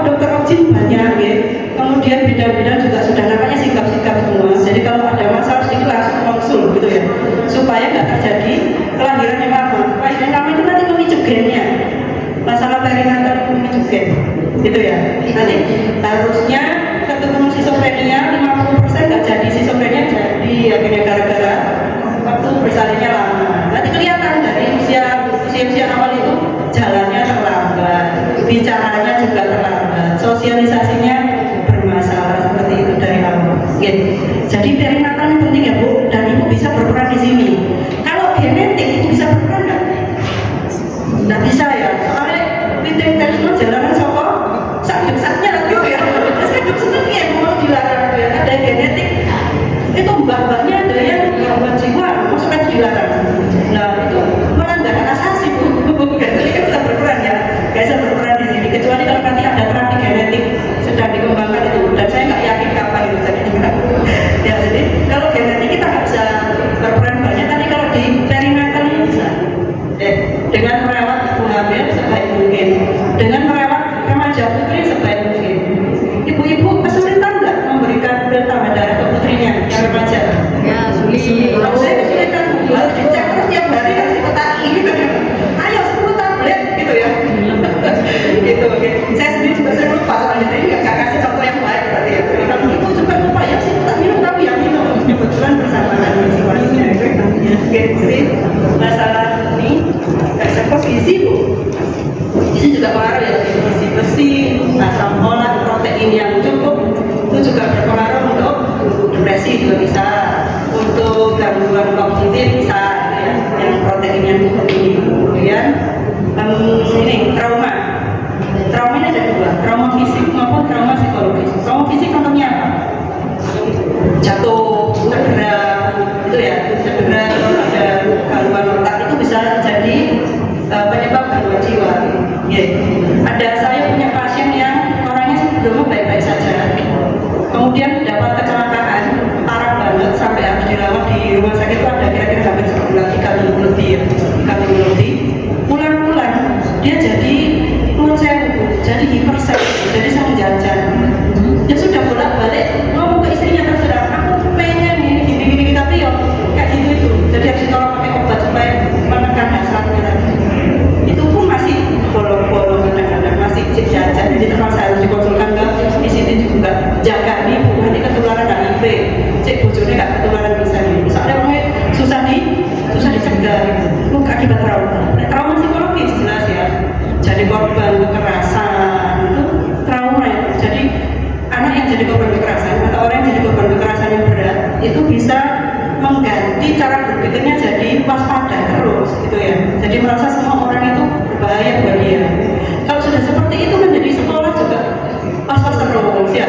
dokter objin banyak ya. Kemudian bidang-bidang juga sudah namanya sikap-sikap semua. Jadi kalau ada masalah sedikit langsung konsul gitu ya, supaya nggak terjadi kelahiran yang lama. Kelahiran lama itu nanti memicu gennya. Masalah perinatal itu memicu gen, gitu ya. Nanti harusnya keturunan schizophrenia 50% nggak jadi schizophrenia, jadi akhirnya gara-gara waktu bersalinnya lama. Nanti kelihatan dari usia awal itu jalannya terlambat, bicaranya juga terlambat, sosialisasinya bermasalah seperti itu dari awal. Jadi perinatal ini penting ya Bu, dan Ibu bisa berperan di sini. Kalau genetik itu bisa berperan nggak? Nggak bisa ya, soalnya titik teknologi jalanan soko sakit-sakitnya gitu ya. Sebenarnya yang mau dilarang ya, ada genetik itu mbak-mbaknya ada yang gangguan jiwa, maksudnya dilarang. Nah itu melanggar hak asasi Bu. Jadi kan bisa berperan ya, nggak bisa berperan di sini. Kecuali kalau nanti ada terapi genetik sedang dikembangkan itu, dan saya nggak yakin kapan itu jadi. Ya jadi kalau genetik kita nggak bisa berperan banyak, tapi kalau di perinatal ini bisa. Dengan merawat ibu hamil sebaik mungkin, dengan merawat remaja putri sebaik mungkin. Ibu-ibu kesulitan nggak memberikan pil tambah darah ke putrinya yang remaja? Ya, sulit. Kalau saya kesulitan, harus dicek terus tiap hari kan dipetaki gitu ya. Ayo 10 tablet gitu ya. Gitu. Saya sendiri juga sering lupa soalnya, jadi nggak kasih contoh yang baik berarti ya. Kalau ibu juga lupa ya sih tak minum tapi yang minum kebetulan bersamaan situasinya. Jadi masalah ini ekspos gizi Bu. Gizi juga pengaruh ya, gizi besi, asam folat, protein yang cukup itu juga berpengaruh untuk depresi juga bisa, untuk gangguan kognitif bisa ya, yang proteinnya cukup tinggi. Kemudian ini trauma ini ada dua, trauma fisik maupun trauma psikologis. Trauma fisik contohnya apa? Jatuh, cedera, itu ya, cedera kalau ada gangguan otak itu bisa jadi penyebab gangguan jiwa. Ada saya punya pasien yang orangnya sebelumnya baik-baik saja, kemudian dapat kecelakaan parah banget sampai harus dirawat di rumah sakit itu ada kira-kira hampir sebulan, 3 minggu lebih ya, 3 minggu lebih. Pulang-pulang dia jadi menurut saya jadi hiperseks, jadi sang jajan. Dia sudah bolak-balik ngomong ke istrinya terserah, aku pengen gini tapi ya kayak gitu itu. Jadi harus ditolong pakai obat supaya menekan hasratnya tadi. Itu pun masih bolong-bolong kadang-kadang, masih jajan. Jadi terpaksa harus dikonsulkan ke di sini juga jaga nih Bu, nanti ketularan HIV. Cek bojone nggak ketularan bisa nih. Soalnya orangnya susah dicegah gitu. Akibat trauma. Trauma psikologis jelas ya. Jadi korban kekerasan itu trauma ya. Jadi anak yang jadi korban kekerasan atau orang yang jadi korban kekerasan yang berat itu bisa mengganti cara berpikirnya jadi waspada terus gitu ya. Jadi merasa semua orang itu berbahaya buat dia. Kalau sudah seperti itu kan jadi sekolah juga pas-pas terus ya.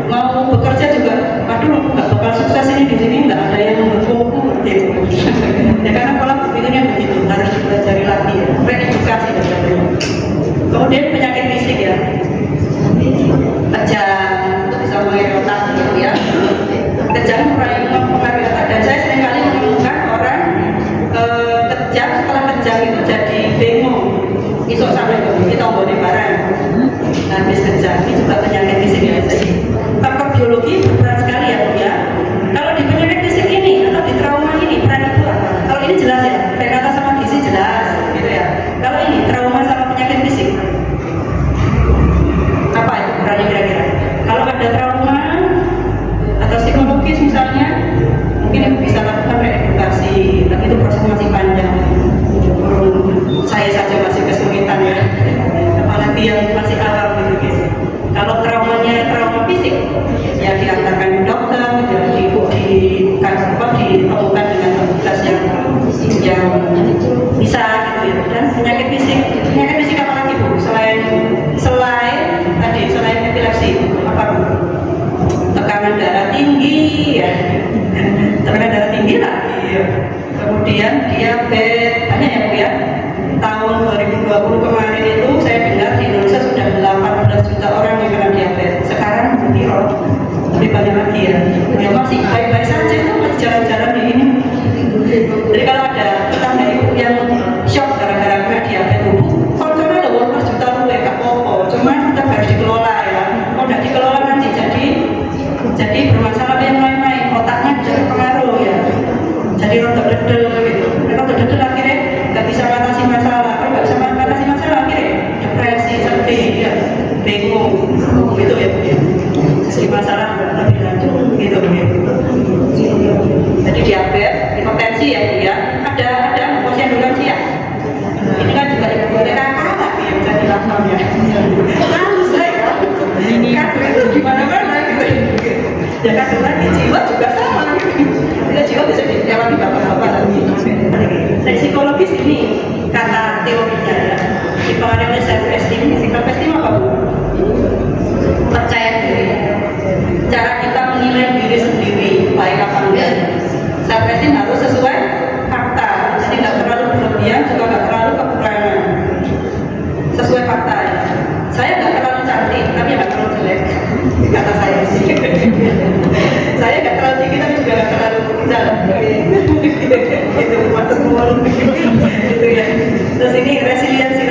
Mau bekerja juga, aduh nggak bakal sukses ini di sini, nggak ada yang mendukungku gitu. Ya karena pola pikirnya begitu, harus dipelajari lagi ya, reedukasi dan sebagainya. Kemudian penyakit fisik ya, kejang, itu bisa mengaruhi otak gitu ya. Kejang mempengaruhi otak, dan saya seringkali menemukan orang kejang, setelah kejang itu jadi bingung, isok sampai ke kita ombone barang. Habis kejang ini juga penyakit fisik ya. Jadi faktor biologi berperan sekali ya Bu ya. Kalau di penyakit fisik ini atau di trauma ini peran itu apa? Kalau ini jelas ya, Renata sama gizi jelas gitu ya. Kalau ini trauma sama penyakit fisik, apa itu perannya kira-kira? Kalau ada trauma atau psikologis misalnya, mungkin Ibu bisa lakukan reedukasi, tapi itu proses masih panjang. Saya saja masih kesulitan ya, apalagi yang masih awam gitu. Kalau traumanya trauma fisik, ya diantarkan ke dokter, ya ditemukan dengan petugas yang bisa gitu ya. Dan penyakit fisik apa lagi Bu? Selain epilepsi, apa Bu? Tekanan darah tinggi ya, tekanan darah tinggi lagi ya. Kemudian diabetes, banyak ya Bu ya. Tahun 2020 kemarin itu saya dengar di Indonesia sudah 18 juta orang yang kena diabetes. Sekarang lebih banyak lagi ya. Ya masih baik-baik saja itu masih jalan-jalan di ini. Jadi kalau ada kita dari yang shock gara-gara kena diabetes itu, konconnya ada 18 juta rupiah gak apa-apa. Cuma kita harus dikelola ya. Kalau tidak dikelola nanti jadi bermasalah yang lain-lain. Otaknya bisa terpengaruh ya. Jadi rontok-dedel gitu. Rontok-dedel akhirnya nggak bisa mengatasi masalah. Kalau nggak bisa mengatasi masalah akhirnya depresi, sedih, ya, bingung, gitu ya. Jadi masalah lebih lanjut, gitu ya. Jadi diabetes, hipertensi ya Bu ya. Ada posyanduransi ya. Ini kan juga ibu kakak tapi yang jadi langsungnya. Lalu saya, kartu itu di mana-mana gitu. Ya kartu lagi jiwa juga sama gitu. Bila jiwa bisa dijawab bapak-bapak lagi. Dari psikologis ini kata teorinya ya, dipengaruhi oleh self esteem. Self esteem apa Bu? Percaya diri. Cara kita menilai diri sendiri baik apa enggak. Self esteem harus sesuai fakta. Jadi nggak terlalu berlebihan, juga nggak terlalu kekurangan. Sesuai fakta ya. Saya nggak terlalu cantik, tapi nggak terlalu jelek. Kata saya sih. Saya nggak terlalu tinggi, tapi juga nggak terlalu dalam. Itu mantap mulu. Gitu ya. Terus ini resiliensi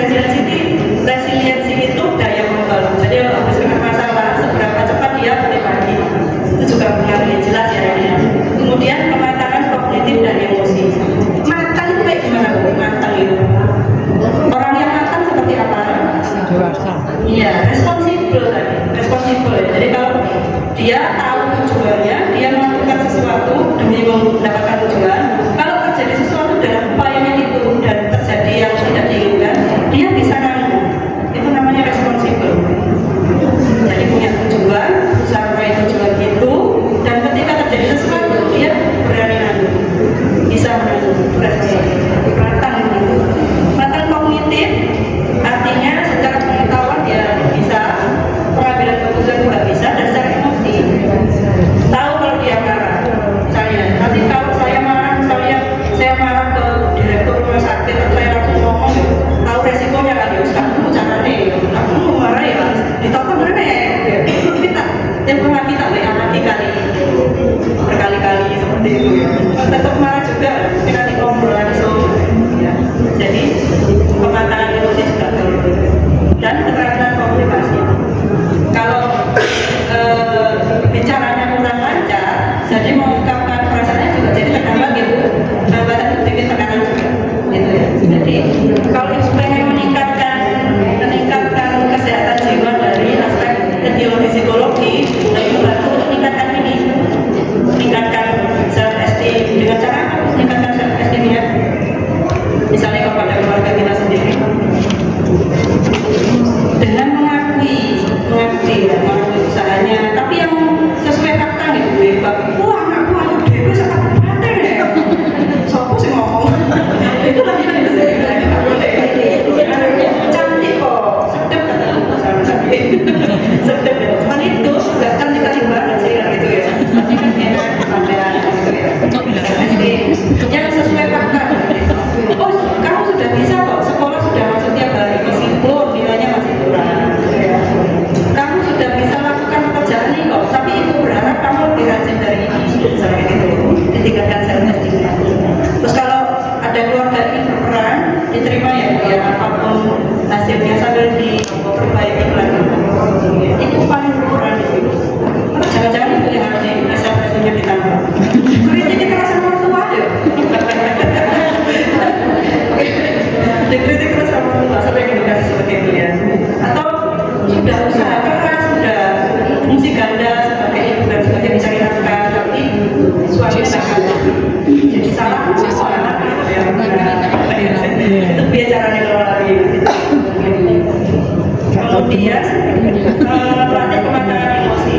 itu daya membangun. Jadi kalau habis kena masalah, seberapa cepat dia boleh bagi. Itu juga mengaruhi jelas ya ini. Kemudian kematangan kognitif dan emosi. Matang itu kayak gimana Bu? Matang itu. Orang yang matang seperti apa? Dewasa. Iya, responsibel tadi. Responsibel. Jadi kalau dia tahu tujuannya, dia melakukan sesuatu demi mendapatkan tujuan. Kalau terjadi sesuatu dalam upayanya itu dan terjadi yang tidak diinginkan, dia bisa nanggung. Itu namanya responsibel. Jadi punya tujuan, sampai tujuan itu, dan ketika terjadi sesuatu, dia berani nanggung. Bisa menanggung. Matang kognitif artinya secara pengetahuan dia bisa, pengambilan keputusan juga bisa, dan secara emosi tahu kalau dia marah. Misalnya nanti kalau saya marah, misalnya saya marah ke direktur rumah sakit atau saya langsung ngomong, tahu resikonya kan ya, kamu caranya kamu mau marah ya ditonton mana ya, kita tempoh lagi tak WA lagi kali berkali-kali seperti itu ya, tetap marah juga, kita ngobrol langsung ya. Jadi pematangan emosi juga perlu, dan keterampilan komunikasi. Kalau bicaranya kurang lancar, jadi mengungkapkan perasaannya juga jadi terhambat gitu, hambatan sedikit tekanan juga gitu ya. Jadi kalau pengen meningkatkan kesehatan jiwa dari aspek teori psikologi, lebih bantu untuk meningkatkan self esteem. Dengan cara apa? Meningkatkan self esteem ya, misalnya kepada keluarga kita yang sesuai fakta. Oh, kamu sudah bisa kok, sekolah sudah masuk tiap hari meskipun nilainya masih kurang. Kamu sudah bisa lakukan pekerjaan ini kok, tapi ibu berharap kamu lebih rajin dari ini, seperti itu. Ditingkatkan self-esteem. Terus kalau ada keluarga ini berperan, diterima ya, ya apapun hasilnya sambil diperbaiki lagi. Itu paling berperan itu. Jangan-jangan itu yang harus self-esteemnya ditambah. Kritik keras sama orang tua ya. Dikritik keras sama orang tua sampai edukasi seperti itu ya. Atau sudah usaha keras, sudah fungsi ganda sebagai ibu dan sebagai mencari nafkah, tapi suaminya tak ada. Jadi salah anak ya. Itu biar caranya keluar lagi. Kemudian melatih kematangan emosi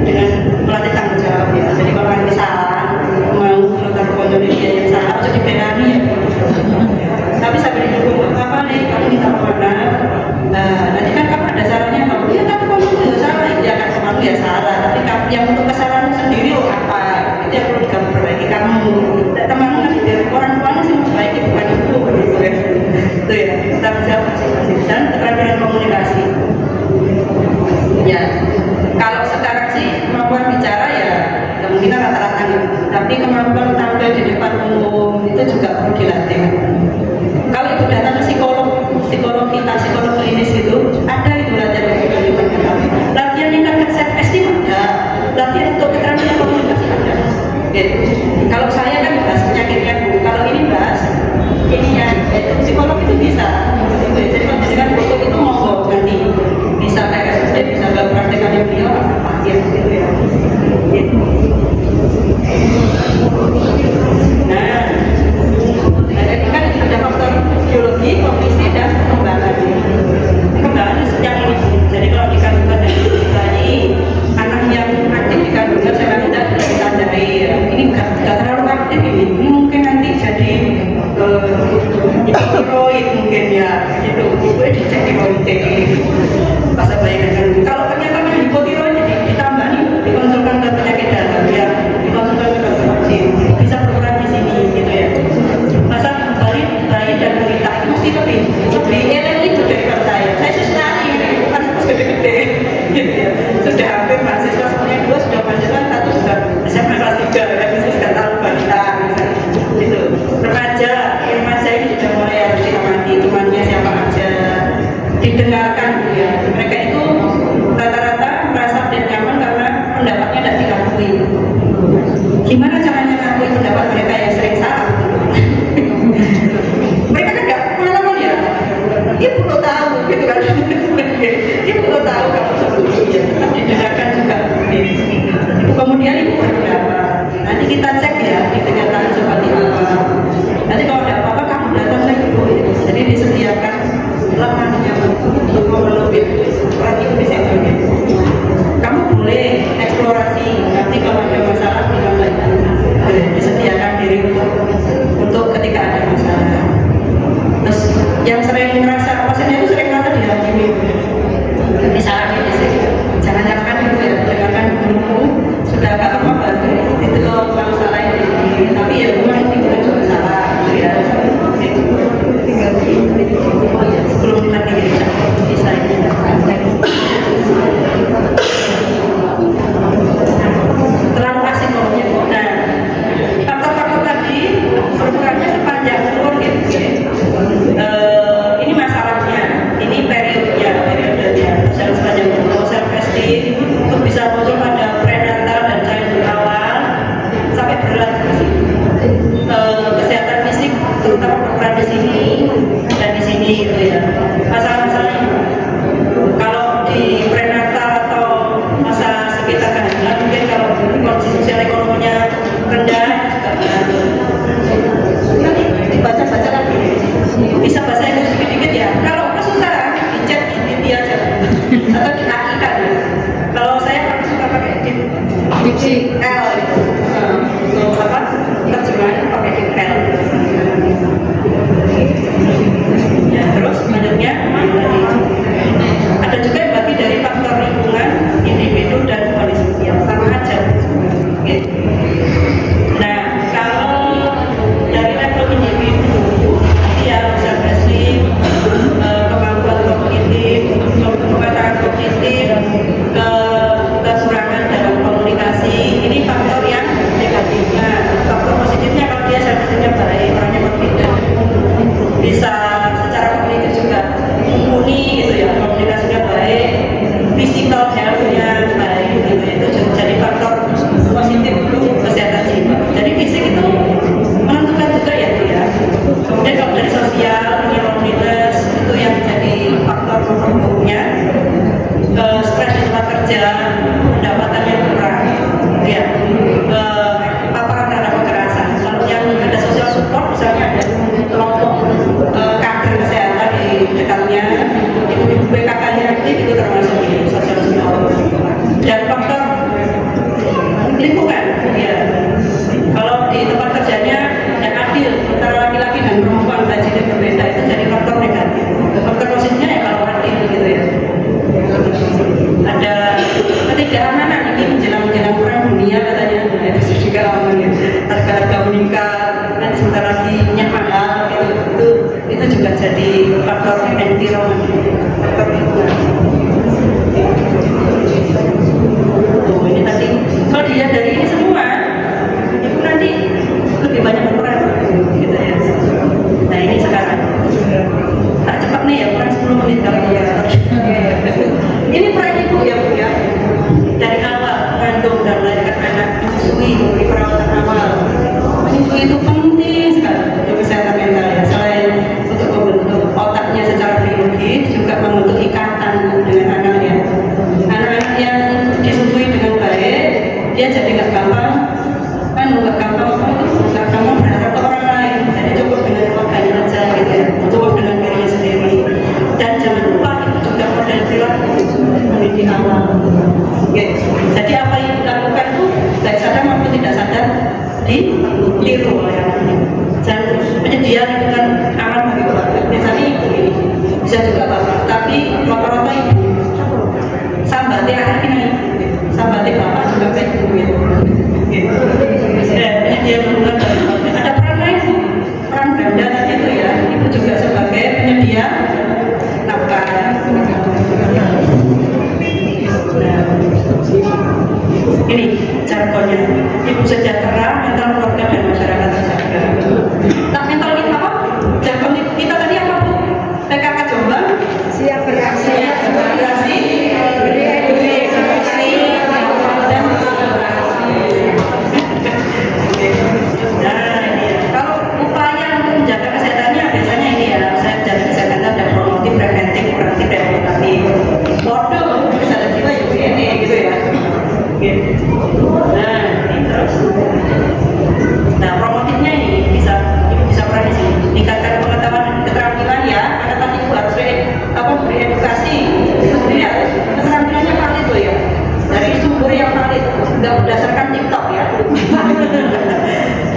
dengan melatih tanggung jawab ya. Jadi kalau ada salah, mau menurut konco dia yang salah, harus dibenani ya. Tapi sampai didukung apa nih? Kamu minta kemana? Nanti kan kamu ada sarannya, kamu ya tapi kamu tidak salah, ya kan kamu ya salah. Tapi yang untuk kesalahan sendiri apa? Itu yang perlu kamu perbaiki kamu. Temanmu nanti biar orang tuanya sih memperbaiki bukan ibu gitu ya. Itu ya, tanggung jawab masing-masing dan keterampilan komunikasi. Ya, kalau sekarang sih kemampuan bicara ya kemungkinan rata-rata gitu. Tapi kemampuan tampil di depan umum itu juga perlu dilatih. Kalau itu datang ke psikolog kita, psikolog klinis itu ada itu latihan meningkatkan self-esteem ada, latihan untuk keterampilan komunikasi ada. Gitu. Kalau saya kan bahas penyakitnya Bu, kalau ini bahas ininya, itu psikolog itu bisa. Jadi kalau dengan foto itu mau ganti bisa PSSD, bisa praktekannya beliau pasien gitu ya. Gitu. Nah, jadi kan ada faktor biologi, kognisi dan perkembangan. Perkembangan itu sejak ini. Jadi kalau di kandungan dan bayi, anak yang aktif di kandungan saya tidak ditandai. Ini nggak terlalu aktif ini mungkin nanti jadi tiroid mungkin ya, gitu. Ibu dicek tiroid pas bayi kandungan. Kalau ternyata hipotiroid jadi ditambah nih, dikonsulkan ke penyakit dalam ya, dikonsulkan ke dokter vaksin, bisa berperan di sini gitu ya. Masa bayi dan balita itu mesti lebih elek itu daripada saya. Saya susah ini, bukan gede-gede gitu ya. Sudah hampir mahasiswa semuanya 2 sudah mahasiswa, 1 sudah SMA kelas 3 kan, itu sudah tahu balita gitu. Remaja ini sudah mulai harus diamati temannya siapa aja, didengarkan ya. Mereka itu rata-rata merasa tidak nyaman karena pendapatnya tidak dikakui. Gimana caranya mengakui pendapat mereka yang sering salah? Mereka kan nggak pengalaman ya. Dia perlu tahu gitu kan. Dia perlu tahu kamu seperti itu. Tetap didengarkan juga. Kemudian ibu berpendapat. Nanti kita cek ya di kenyataan seperti apa. Nanti kalau ada apa-apa kamu datang lagi dulu. Jadi disediakan lemahnya untuk memelukkan orang itu bisa juga. Kamu boleh eksplorasi. Nanti kalau ada masalah bilang lagi. Disediakan diri untuk ketika ada masalah. Terus yang sering merasa pasiennya itu sering merasa dihakimi. Misalnya ini sih, jangan nyalakan dulu ya, dengarkan dulu. Sudah agak apa itu loh kalau salah ini, tapi ya memang ini bukan cuma salah ya. Sebelum kita bisa ini. Terlalu asing ngomongnya. Nah, faktor-faktor tadi berperannya sepanjang umur gitu. Ini masih ujian itu kan aman bagi keluarga. Biasanya ibu ini bisa juga bapak, tapi rata-rata ibu sambatnya anak ini, sambatnya bapak juga kayak ibu gitu. Dan dia berhubungan dengan ada peran lain bu, peran ganda tadi itu ya, ibu juga sebagai penyedia nafkah. Ini jargonnya, ibu sejahtera, mental keluarga dan masyarakat terjaga. Nah, mental kita apa? Jargon kita tadi apa bu? PKK Jombang Siap beraksi, beri edukasi, dan kolaborasi. Nah, ini ya. Kalau upaya untuk menjaga kesehatannya biasanya ini ya, saya jaga kesehatan ada promotif, preventif, kuratif, rehabilitatif. Waduh, kesehatan jiwa ini gitu ya. Nah, ini terus. Nah, promotifnya ini bisa peran di sini. Meningkatkan pengetahuan keterampilan ya, karena tadi ibu harus beri edukasi. Kemudian keterampilannya valid loh ya, dari sumber yang valid, nggak berdasarkan TikTok ya.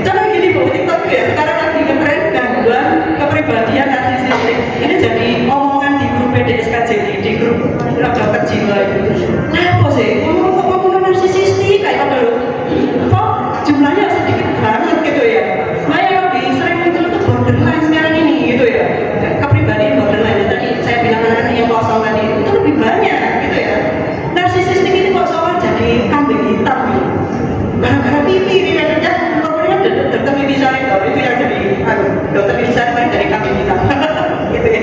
Contoh gini bu, TikTok ya sekarang lagi ngetren gangguan kepribadian narsisistik. Ini jadi omongan di grup PDSKJI, di grup dokter jiwa itu. Nah, apa sih? Ngomong narsisistik kayak apa dulu? Kok jumlahnya sedikit banget gitu ya? Nah, yang lebih sering muncul itu borderline sekarang ini gitu ya. Kepribadian borderline tadi saya bilang kan yang kosong tadi itu lebih banyak gitu ya. Narsisistik ini kok seolah jadi kambing hitam gitu. Gara-gara pipi ini katanya, pokoknya dokter pipi saya itu yang jadi dokter pipi saya dari kambing hitam. Gitu ya.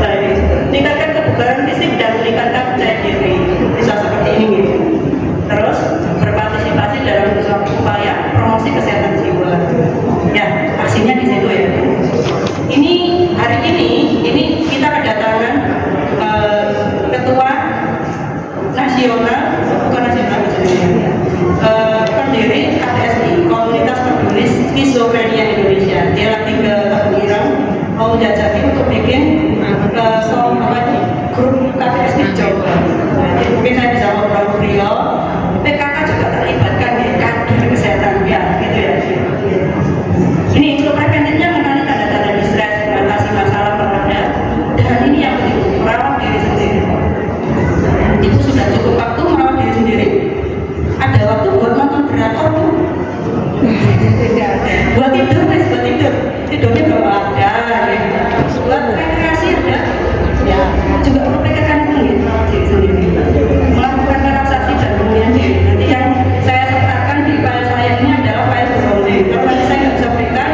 Nah, ini meningkatkan kebugaran fisik dan meningkatkan percaya diri bisa seperti ini gitu. Terus berpartisipasi dalam upaya promosi kesehatan jiwa. Ya, aksinya di situ ya. Ini hari ini kita kedatangan ketua nasional, bukan nasional sebenarnya, pendiri KPSI, Komunitas Peduli Skizofrenia Indonesia. Dia lagi ke Irang mau jajaki untuk bikin grup KPSI di Jawa. Jadi mungkin saya bisa ngobrol beliau. PKK juga terlibatkan di kader kesehatan ya, gitu ya. Ini untuk preventifnya mengenali tanda-tanda distres, mengatasi masalah peredah, dan ini yang penting merawat diri sendiri. Itu sudah cukup waktu merawat diri sendiri. Ada waktu buat nonton drakor tuh. Buat tidur, buat tidur. Tidurnya belum ada. Gitu. Buat rekreasi ada. Ya, juga memperhatikan diri sendiri. Melakukan relaksasi dan pemulihan diri. Nanti yang saya sertakan di file saya ini adalah file grounding. Kalau nanti saya nggak bisa berikan,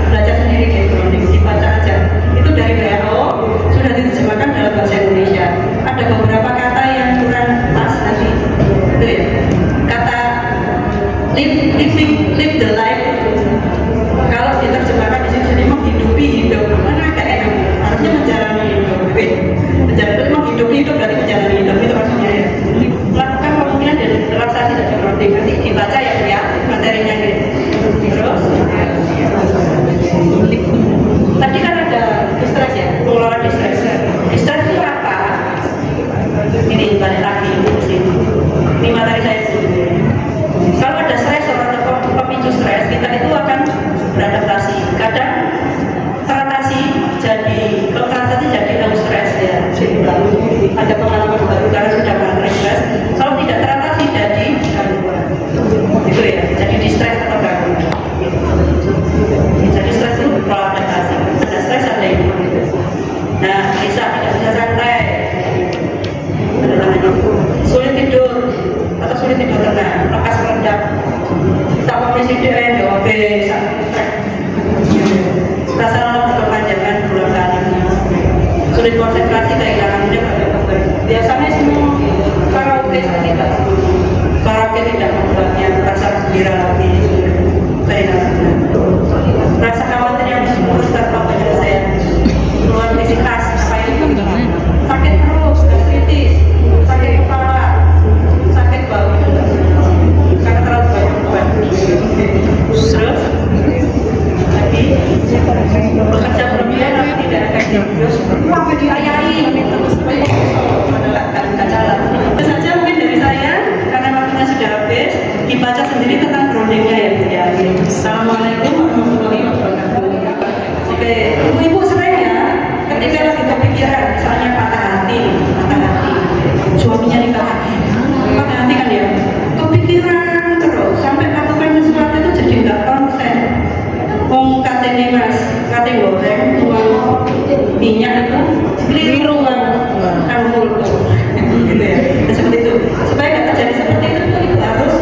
belajar sendiri di grounding, dibaca aja. Itu dari WHO sudah diterjemahkan dalam bahasa Indonesia. Ada beberapa kata yang kurang pas nanti. Itu ya. Kata live the life. Kalau diterjemahkan di sini menghidupi hidup, mana agak enak. Harusnya menjalani hidup. Menghidupi hidup berarti menjalani hidup itu maksudnya ya. Melakukan pemulihan dan relaksasi dan grounding. Nanti dibaca ya materinya gitu. Terus tadi kan ada distres ya, pengelolaan distres. Distres itu apa? Ini balik lagi ke sini. Ini materi saya sendiri. Kalau ada stres atau pemicu stres, kita itu akan beradaptasi. Kadang teratasi jadi stres ya. Ada pengalaman baru karena sudah pernah stres. Kalau tidak teratasi jadi gangguan. Itu ya, jadi distres atau gangguan. Jadi stres itu pola adaptasi. Ada stres ada ini. Nah, tidak bisa santai. Sulit tidur atau sulit tidur tenang, lekas meledak. Tak kondisi DN, DOB, rasa lelah berkepanjangan berulang kali. Sulit konsentrasi, kehilangan ide, biasanya semua karaoke tidak membuatnya merasa gembira lagi, kehilangan rasa khawatir yang semua tanpa penyelesaian, keluar visitas, apa itu sakit perut, gastritis, sakit kepala, sakit bau, karena terlalu banyak beban. Terus lagi bekerja berlebihan tapi tidak efektif. Apa diayai? Nggak jalan. Itu saja mungkin dari saya, karena waktunya sudah habis. Dibaca sendiri tentang groundingnya ya Bu ya. Assalamualaikum warahmatullahi wabarakatuh. Ibu-ibu sering ya, ketika lagi kepikiran, misalnya patah hati, suaminya nikah lagi, patah hati kan ya, kepikiran terus, sampai melakukan sesuatu itu jadi nggak konsen. Wong katanya mas, katanya goreng, tuang minyak itu keliru kan kultur, gitu ya. Nah, seperti itu. Supaya nggak terjadi seperti itu, ibu harus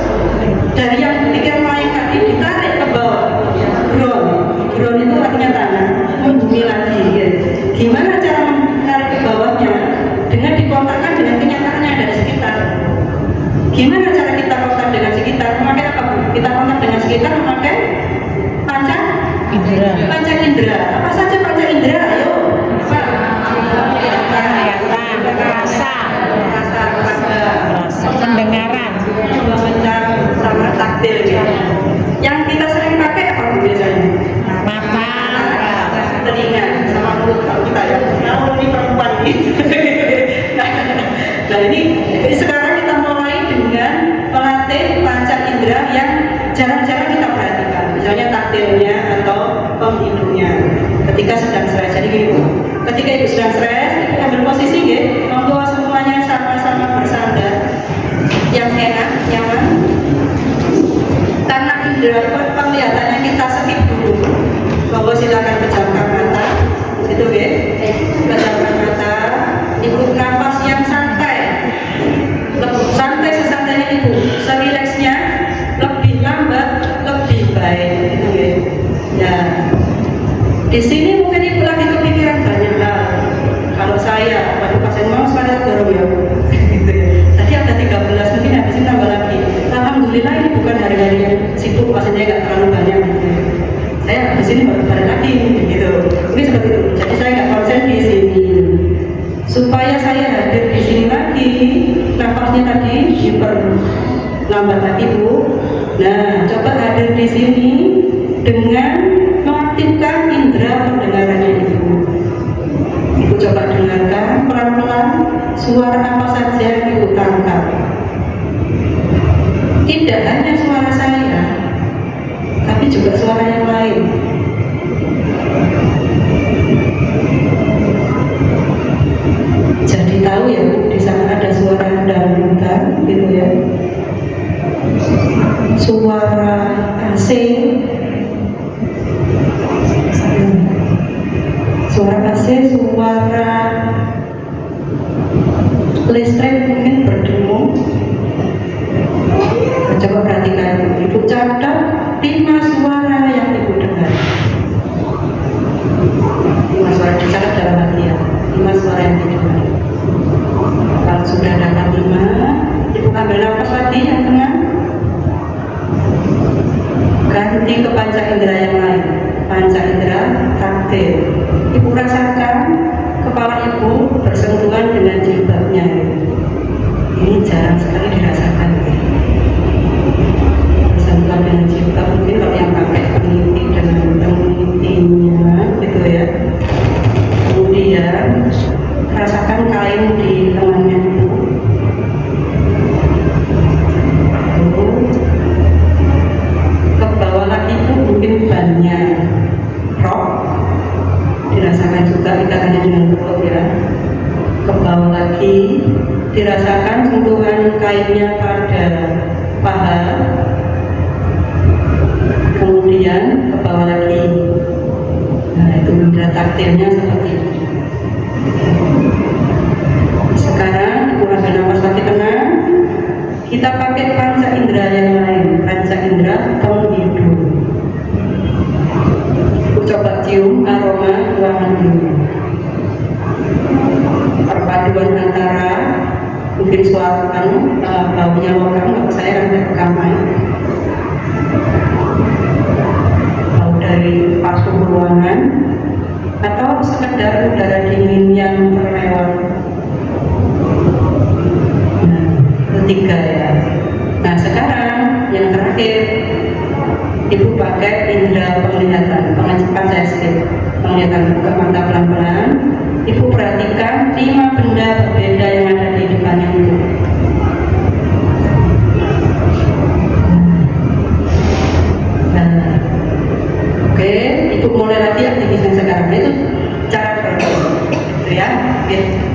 dari yang pikiran lain tadi ditarik ke bawah. Ground itu artinya tanah, membumi lagi. Gitu. Gimana cara menarik ke bawahnya? Dengan dikontakkan dengan kenyataan yang ada di sekitar. Gimana cara kita kontak dengan sekitar? Memakai apa Bu? Kita kontak dengan sekitar memakai panca indera. Apa saja panca indera? Ayo. Rasa, pendengaran, sama taktil ya. Yang kita sering pakai apa Bu biasanya? mata, Telinga sama mulut kalau kita ya. Kalau ini perempuan ini. Nah ini sekarang kita mulai dengan melatih panca indera yang jarang-jarang kita perhatikan. Misalnya taktilnya atau penghidungnya. Ketika sedang stres, jadi gini Bu. Ketika ibu sedang stres, ibu ambil posisi ya, membawa semuanya sama-sama bersandar, yang enak, nyaman. Karena indera penglihatannya kita skip dulu. Bahwa silakan pejamkan mata, itu ya, pejamkan mata, ibu nafas yang santai, santai sesantainya ibu, serileksnya, lebih lambat, lebih baik, itu ya. Ya, di sini mungkin ibu lagi kepikiran banyak hal. Kalau saya, waduh pasien mau sekali dorong ya, gitu ya. Tadi ada 13, mungkin habis ini tambah lagi. Alhamdulillah ini bukan hari-hari yang sibuk, pasiennya nggak terlalu banyak. Gitu ya. Saya habis ini baru balik lagi, gitu. Ini seperti itu. Jadi saya nggak konsen di sini. Supaya saya hadir di sini lagi, nafasnya tadi diperlambat lagi Bu. Nah, coba hadir di sini dengan mengaktifkan indera pendengarannya Ibu. Ibu coba dengarkan pelan-pelan suara apa saja yang Ibu tangkap. Tidak hanya suara saya, tapi juga suara yang lain. Jadi tahu ya Bu, di sana ada suara dangdutan, gitu ya. Suara AC, suara AC, suara listrik mungkin berdengung. Coba perhatikan, Ibu catat 5 suara yang Ibu dengar. 5 suara dicatat dalam hati ya. 5 suara yang didengar. Kalau sudah dapat 5, Ibu ambil nafas lagi yang tengah. Ganti ke panca indera yang lain. Panca indera taktil. Ibu rasakan kepala Ibu bersentuhan dengan jilbabnya. Ini jarang sekali dirasakan. Bersentuhan dengan jilbab, mungkin kalau yang pakai peniti dengan penitinya, gitu ya. Kemudian rasakan kain di lengannya Ibu. Ke bawah lagi Ibu mungkin bannya rok. Dirasakan juga ikatannya dengan perut ya. Ke bawah lagi dirasakan sentuhan kainnya pada paha. Kemudian ke bawah lagi. Nah itu indera taktilnya seperti ini. Sekarang Ibu ambil nafas lagi tenang. Kita pakai panca indera yang lain, panca indera penghidung. Ibu coba cium aroma ruangan ini. Perpaduan antara mungkin suara baunya logam, kalau saya ada rekaman. Bau dari parfum ruangan atau sekedar udara dingin yang terlewat. Nah, ketiga ya. Nah sekarang yang terakhir, Ibu pakai indera penglihatan, penglihatan buka mata pelan-pelan. Ibu perhatikan 5 benda berbeda yang ada di depannya Ibu. Nah, oke, Ibu mulai lagi aktivitasnya sekarang. sakit.